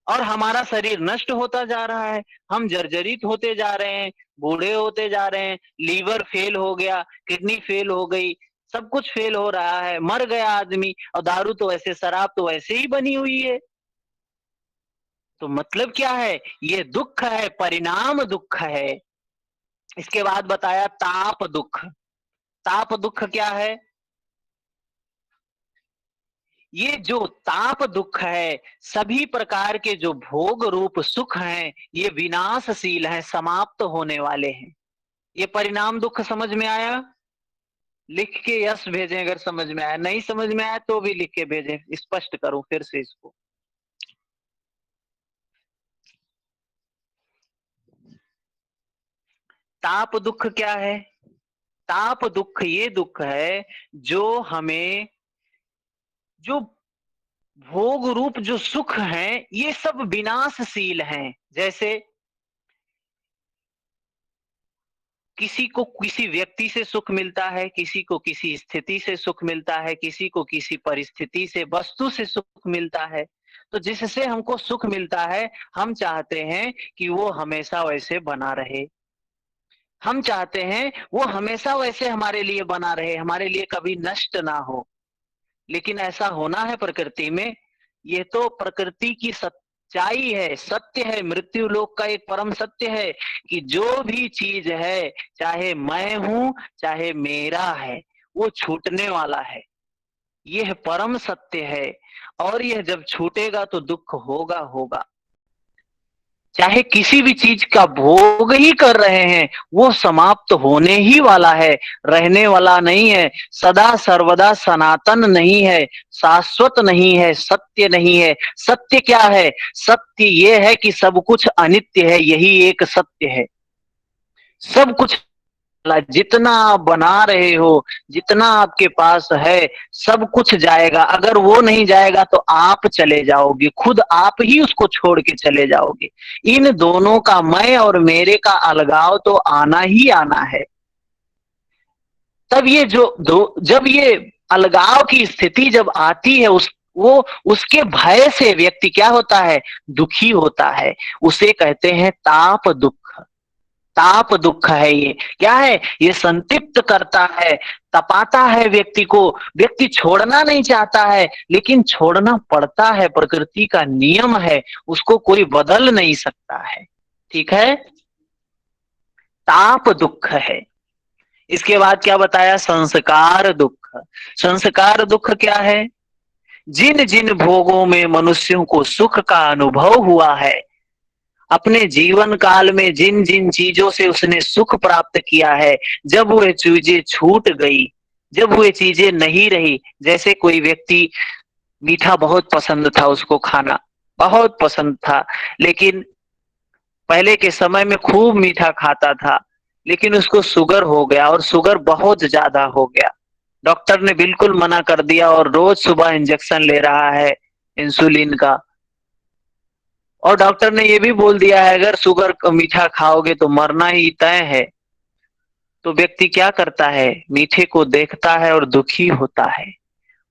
Speaker 1: और हमारा शरीर नष्ट होता जा रहा है, हम जर्जरित होते जा रहे हैं, बूढ़े होते जा रहे हैं, लीवर फेल हो गया, किडनी फेल हो गई, सब कुछ फेल हो रहा है, मर गया आदमी। और दारू तो ऐसे, शराब तो ऐसे ही बनी हुई है। तो मतलब क्या है? ये दुख है, परिणाम दुख है। इसके बाद बताया ताप दुख। ताप दुख क्या है? ये जो ताप दुख है, सभी प्रकार के जो भोग रूप सुख हैं, ये विनाशशील हैं, समाप्त होने वाले हैं। ये परिणाम दुख समझ में आया? लिख के यस भेजें अगर समझ में आया, नहीं समझ में आया तो भी लिख के भेजें, स्पष्ट करूं फिर से इसको। ताप दुख क्या है? ताप दुख ये दुख है जो हमें, जो भोग रूप जो सुख हैं ये सब विनाशशील हैं। जैसे किसी को किसी व्यक्ति से सुख मिलता है, किसी को किसी स्थिति से सुख मिलता है, किसी को किसी परिस्थिति से, वस्तु से सुख मिलता है। तो जिससे हमको सुख मिलता है हम चाहते हैं कि वो हमेशा वैसे बना रहे, हम चाहते हैं वो हमेशा वैसे हमारे लिए बना रहे, हमारे लिए कभी नष्ट ना हो। लेकिन ऐसा होना है प्रकृति में, ये तो प्रकृति की सच्चाई है, सत्य है, मृत्यु लोक का एक परम सत्य है कि जो भी चीज है, चाहे मैं हूं चाहे मेरा है, वो छूटने वाला है। यह परम सत्य है और यह जब छूटेगा तो दुख होगा होगा। चाहे किसी भी चीज का भोग ही कर रहे हैं वो समाप्त होने ही वाला है, रहने वाला नहीं है, सदा सर्वदा सनातन नहीं है, शाश्वत नहीं है, सत्य नहीं है। सत्य क्या है? सत्य ये है कि सब कुछ अनित्य है, यही एक सत्य है। सब कुछ, जितना आप बना रहे हो, जितना आपके पास है, सब कुछ जाएगा। अगर वो नहीं जाएगा तो आप चले जाओगे, खुद आप ही उसको छोड़ के चले जाओगे। इन दोनों का, मैं और मेरे का अलगाव तो आना ही आना है। तब ये जब ये अलगाव की स्थिति जब आती है, उसके भय से व्यक्ति क्या होता है? दुखी होता है। उसे कहते हैं ताप दुख। ताप दुख है ये। क्या है? ये संतृप्त करता है, तपाता है व्यक्ति को। व्यक्ति छोड़ना नहीं चाहता है लेकिन छोड़ना पड़ता है, प्रकृति का नियम है, उसको कोई बदल नहीं सकता है। ठीक है, ताप दुख है। इसके बाद क्या बताया? संस्कार दुख। संस्कार दुख क्या है? जिन जिन भोगों में मनुष्यों को सुख का अनुभव हुआ है, अपने जीवन काल में जिन जिन चीजों से उसने सुख प्राप्त किया है, जब वह चीजें छूट गई, जब वह चीजें नहीं रही। जैसे कोई व्यक्ति, मीठा बहुत पसंद था उसको, खाना बहुत पसंद था, लेकिन पहले के समय में खूब मीठा खाता था, लेकिन उसको शुगर हो गया और शुगर बहुत ज्यादा हो गया। डॉक्टर ने बिल्कुल मना कर दिया और रोज सुबह इंजेक्शन ले रहा है इंसुलिन का। और डॉक्टर ने ये भी बोल दिया है अगर शुगर मीठा खाओगे तो मरना ही तय है। तो व्यक्ति क्या करता है? मीठे को देखता है और दुखी होता है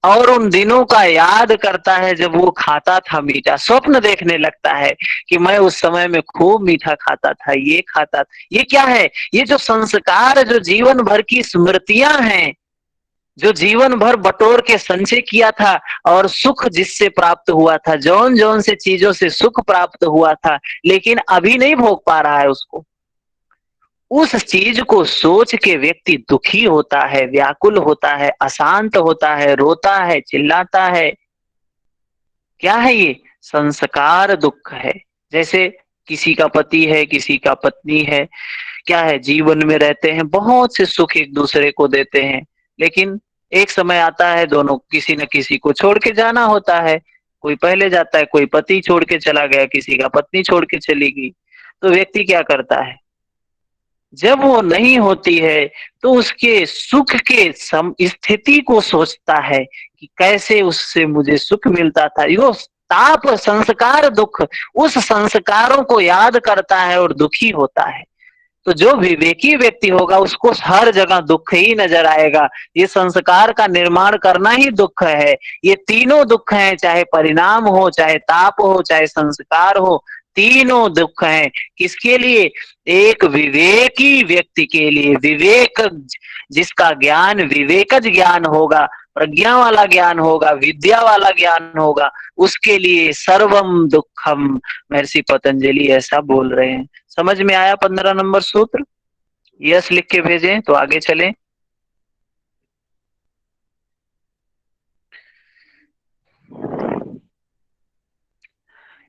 Speaker 1: और उन दिनों का याद करता है जब वो खाता था मीठा। स्वप्न देखने लगता है कि मैं उस समय में खूब मीठा खाता था, ये खाता था। ये क्या है? ये जो संस्कार, जो जीवन भर की स्मृतियां हैं, जो जीवन भर बटोर के संचय किया था और सुख जिससे प्राप्त हुआ था, जौन जौन से चीजों से सुख प्राप्त हुआ था लेकिन अभी नहीं भोग पा रहा है उसको, उस चीज को सोच के व्यक्ति दुखी होता है, व्याकुल होता है, अशांत होता है, रोता है, चिल्लाता है। क्या है ये? संस्कार दुख है। जैसे किसी का पति है, किसी का पत्नी है, क्या है, जीवन में रहते हैं, बहुत से सुख एक दूसरे को देते हैं, लेकिन एक समय आता है दोनों किसी न किसी को छोड़ के जाना होता है। कोई पहले जाता है, कोई पति छोड़ के चला गया, किसी का पत्नी छोड़ के चली गई। तो व्यक्ति क्या करता है? जब वो नहीं होती है तो उसके सुख के स्थिति को सोचता है कि कैसे उससे मुझे सुख मिलता था। यो ताप, संस्कार दुख, उस संस्कारों को याद करता है और दुखी होता है। तो जो विवेकी व्यक्ति होगा उसको हर जगह दुख ही नजर आएगा। ये संस्कार का निर्माण करना ही दुख है। ये तीनों दुख हैं, चाहे परिणाम हो, चाहे ताप हो, चाहे संस्कार हो, तीनों दुख हैं। किसके लिए? एक विवेकी व्यक्ति के लिए। विवेक, जिसका ज्ञान विवेकज ज्ञान होगा, प्रज्ञा वाला ज्ञान होगा, विद्या वाला ज्ञान होगा, उसके लिए सर्वम दुखम, महर्षि पतंजलि ऐसा बोल रहे हैं। समझ में आया 15 नंबर सूत्र? यस लिख के भेजें तो आगे चलें।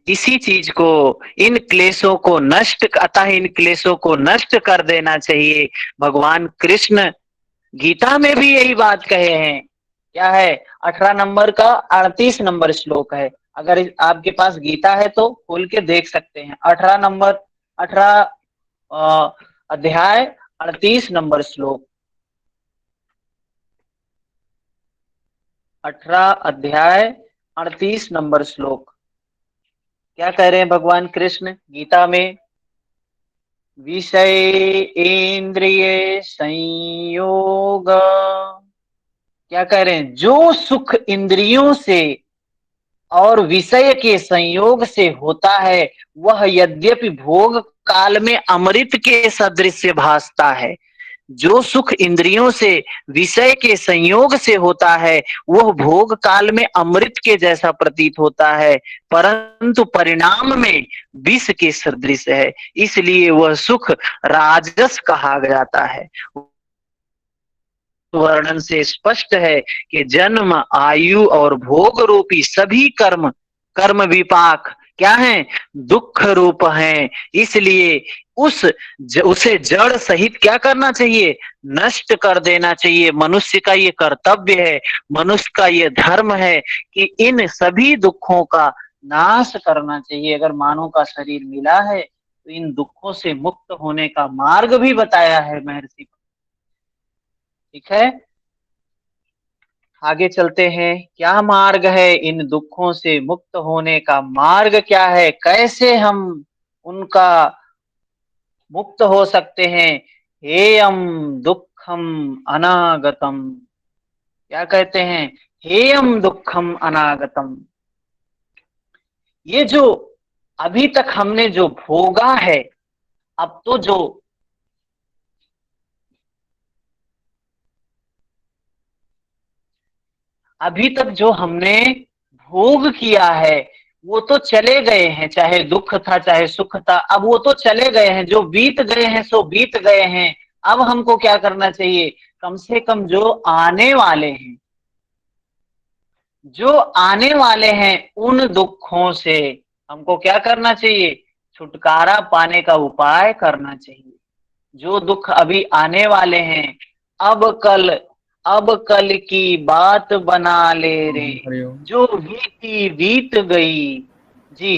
Speaker 1: इसी चीज को, इन क्लेशों को नष्ट, अतः इन क्लेशों को नष्ट कर देना चाहिए। भगवान कृष्ण गीता में भी यही बात कहे हैं। क्या है? 18 नंबर का 38 नंबर श्लोक है। अगर आपके पास गीता है तो खोल के देख सकते हैं। 18 नंबर 18 अध्याय 38 नंबर श्लोक। 18 अध्याय 38 नंबर श्लोक। क्या कह रहे हैं भगवान कृष्ण गीता में? विषय इंद्रिय संयोग। क्या कह रहे हैं? जो सुख इंद्रियों से और विषय के संयोग से होता है वह यद्यपि भोग काल में अमृत के सदृश भासता है। जो सुख इंद्रियों से विषय के संयोग से होता है वह भोग काल में अमृत के जैसा प्रतीत होता है, परंतु परिणाम में विष के सदृश है, इसलिए वह सुख राजस कहा जाता है। वर्णन से स्पष्ट है कि जन्म, आयु और भोग रूपी सभी कर्म, कर्म विपाक क्या है? दुख रूप हैं। इसलिए उसे जड़ सहित क्या करना चाहिए? नष्ट कर देना चाहिए। मनुष्य का ये कर्तव्य है, मनुष्य का ये धर्म है कि इन सभी दुखों का नाश करना चाहिए। अगर मानव का शरीर मिला है तो इन दुखों से मुक्त होने का मार्ग भी बताया है महर्षि। ठीक है, आगे चलते हैं। क्या मार्ग है इन दुखों से मुक्त होने का? मार्ग क्या है? कैसे हम उनका मुक्त हो सकते हैं? हेयम दुखम अनागतम। क्या कहते हैं? हेयम दुखम अनागतम। ये जो अभी तक हमने जो भोगा है, अब तो जो अभी तक जो हमने भोग किया है वो तो चले गए हैं, चाहे दुख था चाहे सुख था, अब वो तो चले गए हैं। जो बीत गए हैं सो बीत गए हैं। अब हमको क्या करना चाहिए? कम से कम जो आने वाले हैं, जो आने वाले हैं उन दुखों से हमको क्या करना चाहिए? छुटकारा पाने का उपाय करना चाहिए। जो दुख अभी आने वाले हैं, अब कल की बात बना ले रे,
Speaker 4: हरिओम।
Speaker 1: जो बीती बीत गई। जी,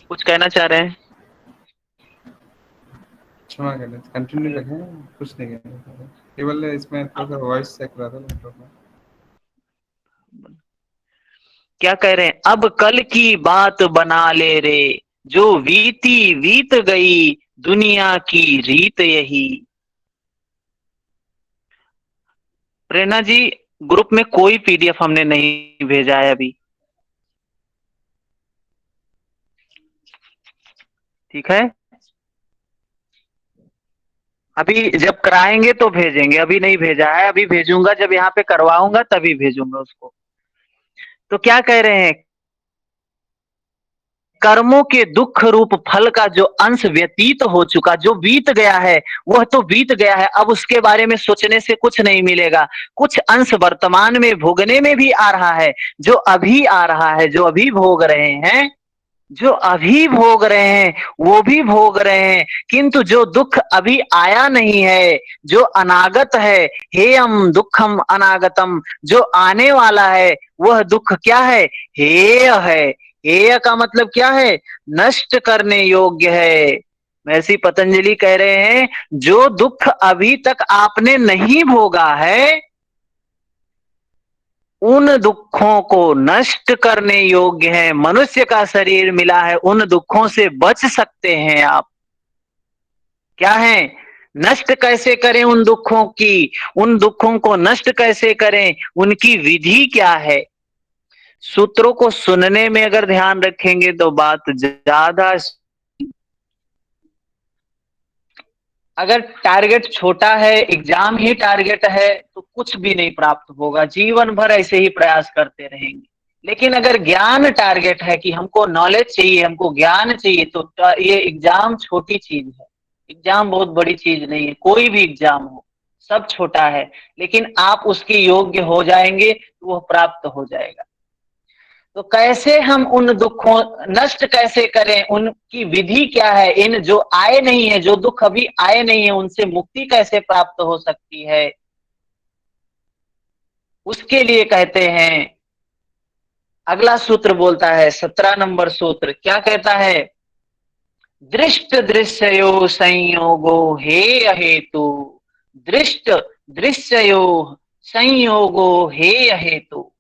Speaker 1: कुछ कहना चाह रहे हैं?
Speaker 4: क्षमा करें, कंटिन्यू रखें, कुछ नहीं कहना चाह रहा। केवल इसमें थोड़ा सा वॉइस चेक रहा था लैपटॉप में।
Speaker 1: क्या कह रहे हैं? अब कल की बात बना ले रे, जो बीती बीत गई, दुनिया की रीत यही। प्रेरणा जी, ग्रुप में कोई पीडीएफ हमने नहीं भेजा है अभी। ठीक है, अभी जब कराएंगे तो भेजेंगे, अभी नहीं भेजा है। अभी भेजूंगा, जब यहाँ पे करवाऊंगा तभी भेजूंगा उसको। तो क्या कह रहे हैं? कर्मों के दुख रूप फल का जो अंश व्यतीत हो चुका, जो बीत गया है वह तो बीत गया है। अब उसके बारे में सोचने से कुछ नहीं मिलेगा। कुछ अंश वर्तमान में भोगने में भी आ रहा है, जो अभी आ रहा है, जो अभी भोग रहे हैं, जो अभी भोग रहे हैं वो भी भोग रहे हैं। किंतु जो दुख अभी आया नहीं है, जो अनागत है, हेयम दुखम अनागतम, जो आने वाला है वह दुख क्या है? हेय है। हेय का मतलब क्या है? नष्ट करने योग्य है। महर्षि पतंजलि कह रहे हैं जो दुख अभी तक आपने नहीं भोगा है उन दुखों को नष्ट करने योग्य है। मनुष्य का शरीर मिला है, उन दुखों से बच सकते हैं आप। क्या है? नष्ट कैसे करें उन दुखों की? उन दुखों को नष्ट कैसे करें? उनकी विधि क्या है? सूत्रों को सुनने में अगर ध्यान रखेंगे तो बात ज्यादा। अगर टारगेट छोटा है, एग्जाम ही टारगेट है, तो कुछ भी नहीं प्राप्त होगा, जीवन भर ऐसे ही प्रयास करते रहेंगे। लेकिन अगर ज्ञान टारगेट है कि हमको नॉलेज चाहिए, हमको ज्ञान चाहिए, तो ये एग्जाम छोटी चीज है। एग्जाम बहुत बड़ी चीज नहीं है, कोई भी एग्जाम हो, सब छोटा है। लेकिन आप उसके योग्य हो जाएंगे तो वह प्राप्त हो जाएगा। तो कैसे हम उन दुखों नष्ट कैसे करें? उनकी विधि क्या है? इन जो आए नहीं है, जो दुख अभी आए नहीं है, उनसे मुक्ति कैसे प्राप्त हो सकती है? उसके लिए कहते हैं, अगला सूत्र बोलता है 17 नंबर सूत्र, क्या कहता है? दृष्ट दृश्यो संयोगो हे अहेतु, दृष्ट दृश्यो संयोगो हे अहेतु।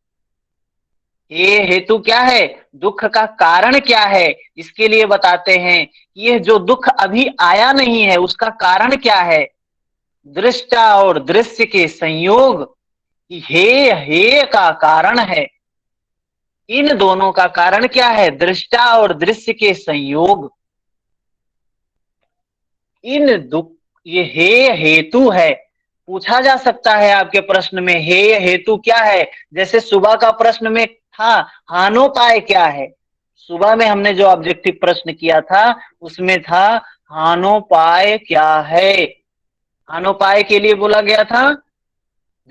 Speaker 1: ये हेतु क्या है? दुख का कारण क्या है? इसके लिए बताते हैं कि यह जो दुख अभी आया नहीं है उसका कारण क्या है? दृष्टा और दृश्य के संयोग हे का कारण है। इन दोनों का कारण क्या है? दृष्टा और दृश्य के संयोग। इन दुख, ये हे हेतु है। पूछा जा सकता है आपके प्रश्न में, हे हेतु क्या है? जैसे सुबह का प्रश्न में था, हानोपाय क्या है? सुबह में हमने जो ऑब्जेक्टिव प्रश्न किया था उसमें था हानोपाय क्या है। हानोपाय के लिए बोला गया था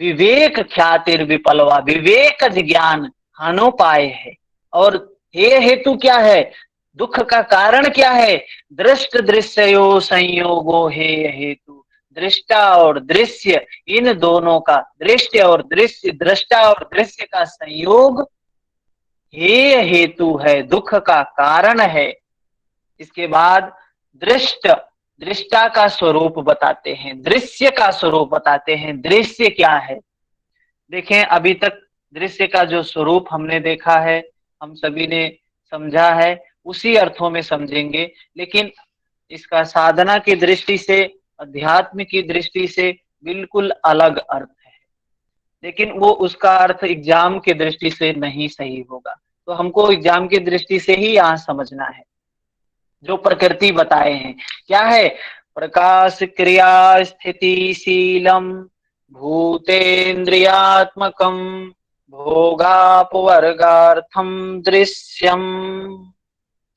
Speaker 1: विवेक ख्यातिर विपलवा, विवेक ज्ञान हानोपाय है। और हे हेतु क्या है? दुख का कारण क्या है? दृष्ट दृश्यो संयोगो हे हेतु, दृष्टा और दृश्य इन दोनों का, दृश्य और दृश्य, दृष्टा और दृश्य का संयोग हे हेतु है, दुख का कारण है। इसके बाद दृष्ट, दृष्टा का स्वरूप बताते हैं, दृश्य का स्वरूप बताते हैं। दृश्य क्या है? देखें, अभी तक दृश्य का जो स्वरूप हमने देखा है, हम सभी ने समझा है, उसी अर्थों में समझेंगे, लेकिन इसका साधना की दृष्टि से, अध्यात्म की दृष्टि से बिल्कुल अलग अर्थ है। लेकिन वो उसका अर्थ एग्जाम की दृष्टि से नहीं सही होगा, तो हमको एग्जाम की दृष्टि से ही यहाँ समझना है। जो प्रकृति बताए हैं क्या है? प्रकाश क्रिया स्थितिशीलम भूतेन्द्रियात्मकम भोगापवर्गार्थम दृश्यम।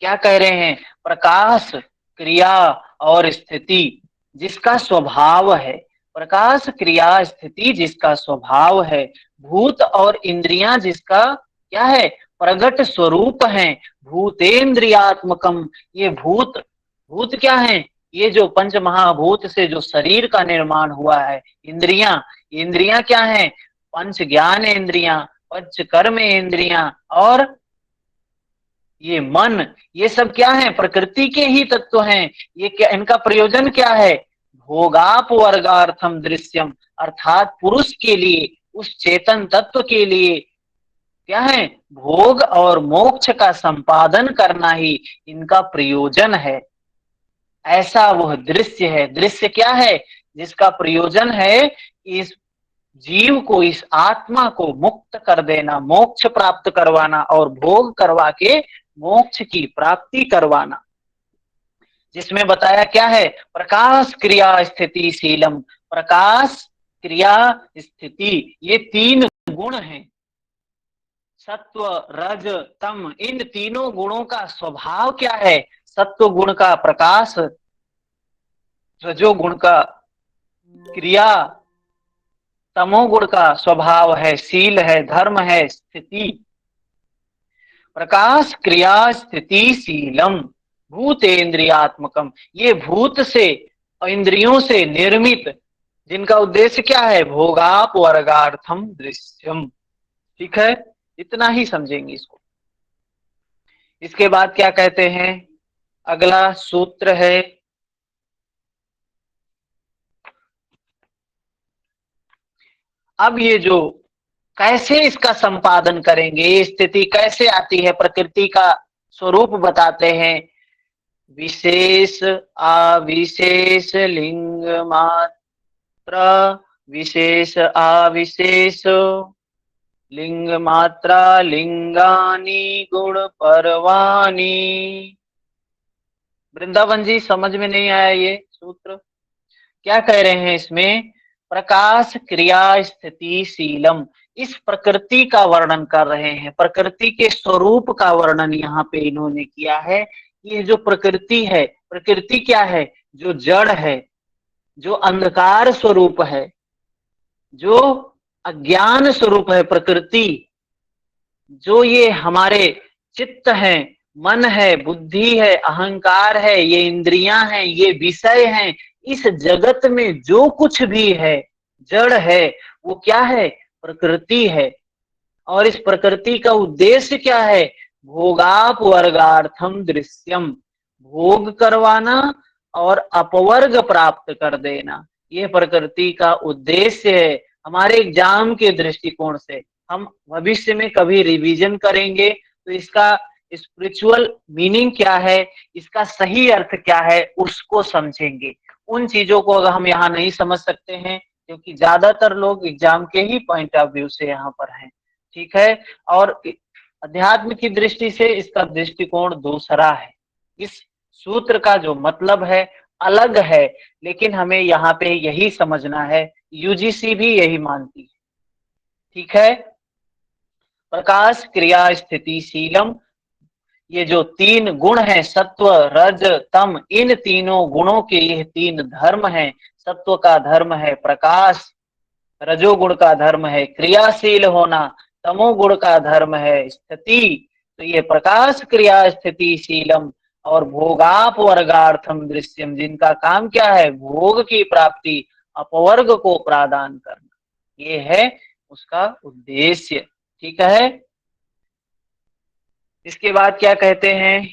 Speaker 1: क्या कह रहे हैं? प्रकाश, क्रिया और स्थिति जिसका स्वभाव है, प्रकाश क्रिया स्थिति जिसका स्वभाव है, भूत और इंद्रियां जिसका क्या है? प्रगट स्वरूप है। भूतेन्द्रियात्मकम, ये भूत, भूत क्या है? ये जो पंच महाभूत से जो शरीर का निर्माण हुआ है। इंद्रियां, इंद्रियां क्या है? पंच ज्ञान इंद्रियां, पंच कर्म इंद्रियां और ये मन, ये सब क्या है? प्रकृति के ही तत्व हैं। ये क्या, इनका प्रयोजन क्या है? भोगापवर्गार्थम दृश्यम, अर्थात पुरुष के लिए, उस चेतन तत्व के लिए क्या है? भोग और मोक्ष का संपादन करना ही इनका प्रयोजन है। ऐसा वह दृश्य है। दृश्य क्या है? जिसका प्रयोजन है इस जीव को, इस आत्मा को मुक्त कर देना, मोक्ष प्राप्त करवाना और भोग करवा के मोक्ष की प्राप्ति करवाना। जिसमें बताया क्या है? प्रकाश क्रिया स्थिति शीलम, प्रकाश क्रिया स्थिति, ये तीन गुण हैं, सत्व रज तम। इन तीनों गुणों का स्वभाव क्या है? सत्व गुण का प्रकाश, रजोगुण का क्रिया, तमोगुण का स्वभाव है शील है, धर्म है, स्थिति। प्रकाश क्रिया स्थिति शीलम भूतेन्द्रियात्मकम, ये भूत से, इंद्रियों से निर्मित, जिनका उद्देश्य क्या है? भोगाप वर्गार्थम दृश्यम। ठीक है, इतना ही समझेंगे इसको। इसके बाद क्या कहते हैं? अगला सूत्र है अब ये जो कैसे इसका संपादन करेंगे, ये स्थिति कैसे आती है, प्रकृति का स्वरूप बताते हैं। विशेष अविशेष लिंग मात्रा, विशेष अविशेष लिंग मात्रा लिंगानी गुण परवानी। वृंदावन जी समझ में नहीं आया ये सूत्र? क्या कह रहे हैं इसमें? प्रकाश क्रिया स्थिति शीलम, इस प्रकृति का वर्णन कर रहे हैं, प्रकृति के स्वरूप का वर्णन यहाँ पे इन्होंने किया है। ये जो प्रकृति है, प्रकृति क्या है? जो जड़ है, जो अंधकार स्वरूप है, जो अज्ञान स्वरूप है प्रकृति, जो ये हमारे चित्त है, मन है, बुद्धि है, अहंकार है, ये इंद्रियां हैं, ये विषय हैं, इस जगत में जो कुछ भी है, जड़ है, वो क्या है? प्रकृति है। और इस प्रकृति का उद्देश्य क्या है? भोगापवर्गार्थम दृश्यम, भोग करवाना और अपवर्ग प्राप्त कर देना, ये प्रकृति का उद्देश्य है। हमारे एग्जाम के दृष्टिकोण से हम भविष्य में कभी रिवीजन करेंगे तो इसका स्पिरिचुअल मीनिंग क्या है, इसका सही अर्थ क्या है, उसको समझेंगे। उन चीजों को अगर हम यहाँ नहीं समझ सकते हैं, क्योंकि ज्यादातर लोग एग्जाम के ही पॉइंट ऑफ व्यू से यहाँ पर हैं, ठीक है। और अध्यात्म की दृष्टि से इसका दृष्टिकोण दूसरा है। इस सूत्र का जो मतलब है अलग है, लेकिन हमें यहाँ पे यही समझना है, यूजीसी भी यही मानती है, ठीक है। प्रकाश, क्रिया, स्थिति, शीलम, ये जो तीन गुण हैं, सत्व, रज, तम, इन तीनों गुणों के ये तीन धर्म हैं। सत्व का धर्म है प्रकाश, रजोगुण का धर्म है क्रियाशील होना, तमोगुण का धर्म है स्थिति। तो ये प्रकाश, क्रिया, स्थिति, शीलम और भोगापवर्गार्थम दृश्यम, जिनका काम क्या है? भोग की प्राप्ति, अपवर्ग को प्रदान करना, ये है उसका उद्देश्य, ठीक है। इसके बाद क्या कहते हैं?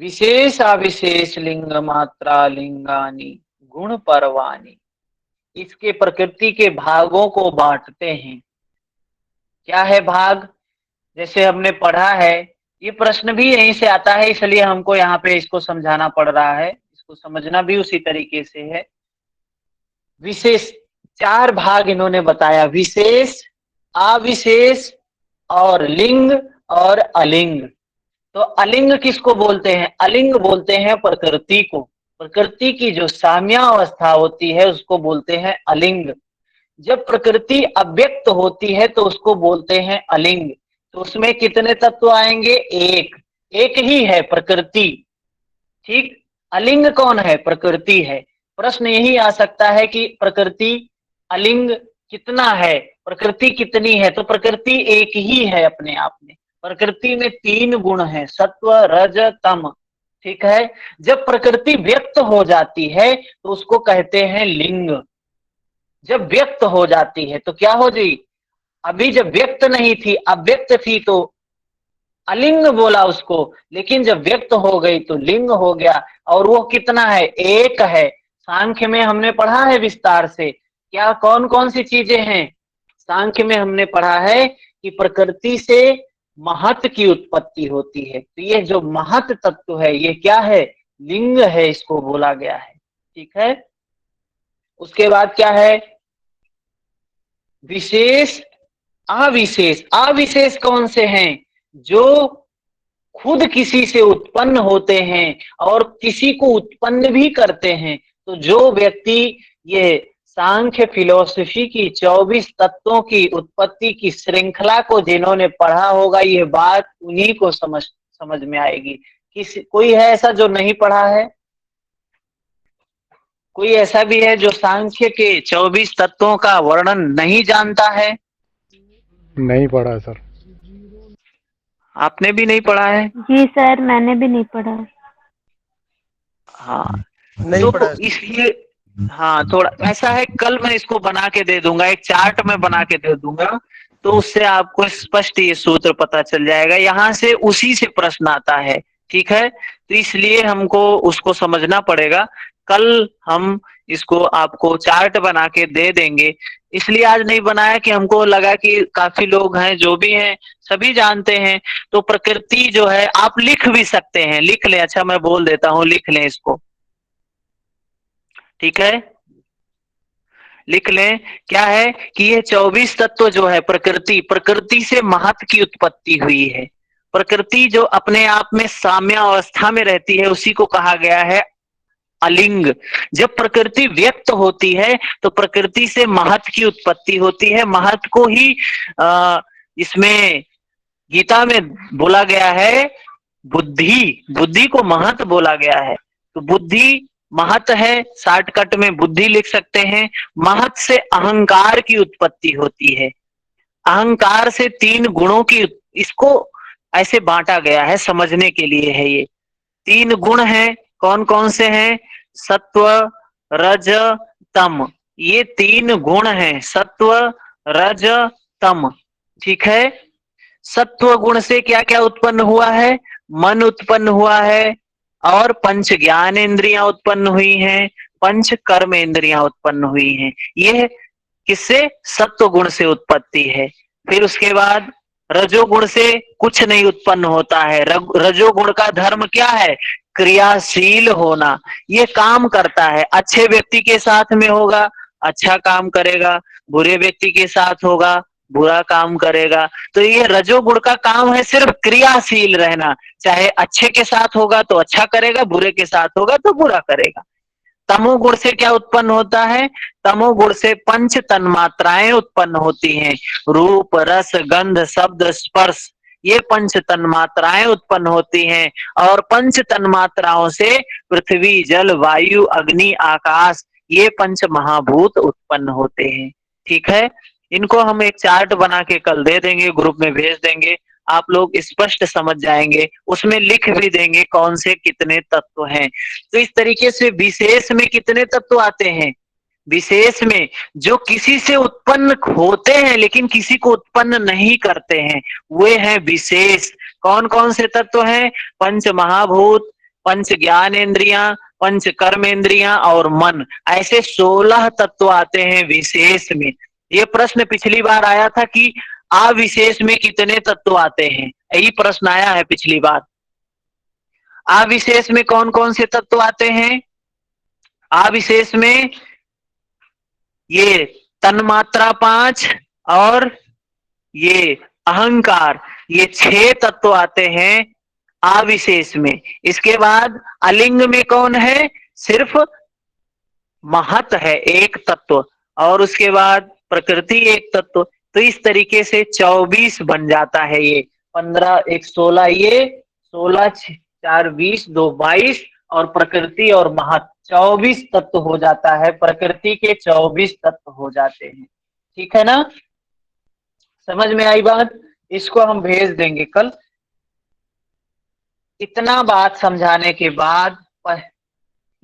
Speaker 1: विशेष अविशेष लिंग मात्रा लिंगानी गुण परवानी, इसके प्रकृति के भागों को बांटते हैं। क्या है भाग? जैसे हमने पढ़ा है, ये प्रश्न भी यहीं से आता है, इसलिए हमको यहाँ पे इसको समझाना पड़ रहा है, इसको समझना भी उसी तरीके से है। विशेष, चार भाग इन्होंने बताया, विशेष, अविशेष और लिंग और अलिंग। तो अलिंग किसको बोलते हैं? अलिंग बोलते हैं प्रकृति को। प्रकृति की जो साम्यावस्था होती है उसको बोलते हैं अलिंग। जब प्रकृति अव्यक्त होती है तो उसको बोलते हैं अलिंग। तो उसमें कितने तत्व आएंगे? एक ही है, प्रकृति, ठीक। अलिंग कौन है? प्रकृति है। प्रश्न यही आ सकता है कि प्रकृति अलिंग कितना है, प्रकृति कितनी है? तो प्रकृति एक ही है अपने आप में। प्रकृति में तीन गुण हैं, सत्व, रज, तम, ठीक है। जब प्रकृति व्यक्त हो जाती है तो उसको कहते हैं लिंग। जब व्यक्त हो जाती है तो क्या हो जी? अभी जब व्यक्त नहीं थी, अव्यक्त थी तो अलिंग बोला उसको, लेकिन जब व्यक्त हो गई तो लिंग हो गया। और वो कितना है? एक है। सांख्य में हमने पढ़ा है विस्तार से, क्या कौन कौन सी चीजें हैं? सांख्य में हमने पढ़ा है कि प्रकृति से महत की उत्पत्ति होती है। तो ये जो महत तत्व है ये क्या है? लिंग है, इसको बोला गया है, ठीक है। उसके बाद क्या है? विशेष, अविशेष। अविशेष कौन से हैं? जो खुद किसी से उत्पन्न होते हैं और किसी को उत्पन्न भी करते हैं। तो जो व्यक्ति ये सांख्य फिलोसफी की 24 तत्वों की उत्पत्ति की श्रृंखला को जिन्होंने पढ़ा होगा, ये बात उन्हीं को समझ में आएगी। कोई है ऐसा जो नहीं पढ़ा है? कोई ऐसा भी है जो सांख्य के 24 तत्वों का वर्णन नहीं जानता है?
Speaker 5: नहीं पढ़ा सर।
Speaker 1: आपने भी नहीं पढ़ा है?
Speaker 6: जी सर, मैंने भी नहीं पढ़ा।
Speaker 1: हाँ,
Speaker 7: नहीं पढ़ा
Speaker 1: तो इसलिए हाँ, थोड़ा ऐसा है, कल मैं इसको बना के दे दूंगा, एक चार्ट में बना के दे दूंगा, तो उससे आपको स्पष्ट ये सूत्र पता चल जाएगा। यहाँ से उसी से प्रश्न आता है, ठीक है। तो इसलिए हमको उसको समझना पड़ेगा। कल हम इसको आपको चार्ट बना के दे देंगे। इसलिए आज नहीं बनाया कि हमको लगा कि काफी लोग हैं, जो भी हैं सभी जानते हैं। तो प्रकृति जो है, आप लिख भी सकते हैं, लिख लें। अच्छा, मैं बोल देता हूँ, लिख लें इसको, ठीक है। लिख लें, क्या है कि ये 24 तत्व जो है प्रकृति से महत की उत्पत्ति हुई है। प्रकृति जो अपने आप में साम्य अवस्था में रहती है उसी को कहा गया है अलिंग। जब प्रकृति व्यक्त होती है तो प्रकृति से महत की उत्पत्ति होती है। महत को ही इसमें गीता में बोला गया है बुद्धि को महत बोला गया है। तो बुद्धि महत है, शॉर्टकट में बुद्धि लिख सकते हैं। महत से अहंकार की उत्पत्ति होती है। अहंकार से तीन गुणों की, इसको ऐसे बांटा गया है समझने के लिए है। ये तीन गुण हैं, कौन कौन से हैं? सत्व, रज, तम। ये 3 गुण हैं, सत्व, रज, तम। ठीक है। सत्व गुण से क्या क्या उत्पन्न हुआ है? मन उत्पन्न हुआ है, और पंच ज्ञानेंद्रियां उत्पन्न हुई हैं, पंच कर्मेंद्रियां उत्पन्न हुई हैं। यह किससे? सत्व गुण से उत्पत्ति है। फिर उसके बाद रजोगुण से कुछ नहीं उत्पन्न होता है। रजोगुण का धर्म क्या है? क्रियाशील होना। ये काम करता है, अच्छे व्यक्ति के साथ में होगा, अच्छा काम करेगा, बुरे व्यक्ति के साथ होगा, बुरा काम करेगा। तो ये रजोगुण का काम है सिर्फ क्रियाशील रहना, चाहे अच्छे के साथ होगा तो अच्छा करेगा, बुरे के साथ होगा तो बुरा करेगा। तमोगुण से क्या उत्पन्न होता है? तमोगुण से पंच तन्मात्राएं उत्पन्न होती हैं, रूप, रस, गंध, शब्द, स्पर्श। ये पंच तन्मात्राएं उत्पन्न होती हैं, और पंच तन्मात्राओं से पृथ्वी, जल, वायु, अग्नि, आकाश, ये पंच महाभूत उत्पन्न होते हैं। ठीक है। इनको हम एक चार्ट बना के कल दे देंगे, ग्रुप में भेज देंगे, आप लोग स्पष्ट समझ जाएंगे। उसमें लिख भी देंगे कौन से कितने तत्व हैं। तो इस तरीके से विशेष में कितने तत्व आते हैं? विशेष में जो किसी से उत्पन्न होते हैं लेकिन किसी को उत्पन्न नहीं करते हैं, वे हैं विशेष। कौन कौन से तत्व हैं? पंच महाभूत, पंच ज्ञानेंद्रियां, पंच कर्मेंद्रियां और मन। ऐसे 16 तत्व आते हैं विशेष में। ये प्रश्न पिछली बार आया था कि अविशेष में कितने तत्व आते हैं, यही प्रश्न आया है पिछली बार। अविशेष में कौन कौन से तत्व आते हैं? अविशेष में ये तन्मात्रा 5 और ये अहंकार, ये 6 तत्व आते हैं अविशेष में। इसके बाद अलिंग में कौन है? सिर्फ महत है, एक तत्व, और उसके बाद प्रकृति एक तत्व। तो इस तरीके से 24 बन जाता है। ये 15 1 16, ये 16 4 20 2 22, और प्रकृति और महत 24 तत्व हो जाता है। प्रकृति के 24 तत्व हो जाते हैं। ठीक है ना? समझ में आई बात? इसको हम भेज देंगे कल। इतना बात समझाने के बाद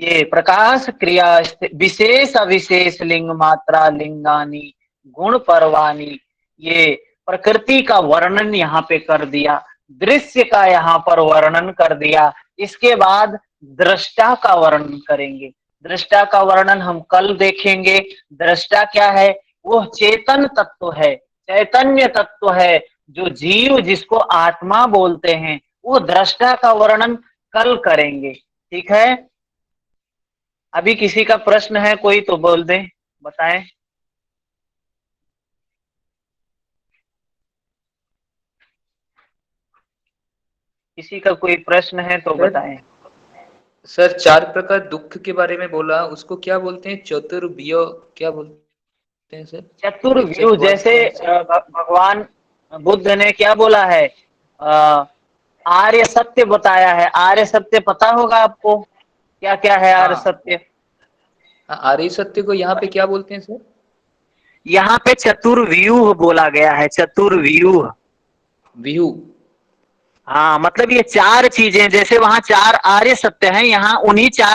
Speaker 1: ये प्रकाश क्रिया विशेष अविशेष लिंग मात्रा लिंगानी गुण परवानी, ये प्रकृति का वर्णन यहाँ पे कर दिया, दृश्य का यहाँ पर वर्णन कर दिया। इसके बाद दृष्टा का वर्णन करेंगे। दृष्टा का वर्णन हम कल देखेंगे। दृष्टा क्या है? वो चेतन तत्व है, चैतन्य तत्व है, जो जीव जिसको आत्मा बोलते हैं, वो दृष्टा का वर्णन कल करेंगे। ठीक है। अभी किसी का प्रश्न है कोई तो बोल दे, बताएं। किसी का कोई प्रश्न है तो बताएं।
Speaker 3: सर 4 प्रकार दुख के बारे में बोला, उसको क्या बोलते हैं? चतुर्व्यूह क्या बोलते हैं सर?
Speaker 1: चतुर्व्यूह, जैसे भगवान बुद्ध ने क्या बोला है? आर्य सत्य बताया है। आर्य सत्य पता होगा आपको, क्या क्या है आर्य सत्य?
Speaker 3: आर्य सत्य को यहाँ पे क्या बोलते हैं सर?
Speaker 1: यहाँ पे चतुर्व्यूह बोला गया है। चतुर्व्यूह,
Speaker 3: व्यू।
Speaker 1: हाँ, मतलब ये 4 चीजें, जैसे वहां 4 आर्य सत्य हैं, यहाँ उन्हीं 4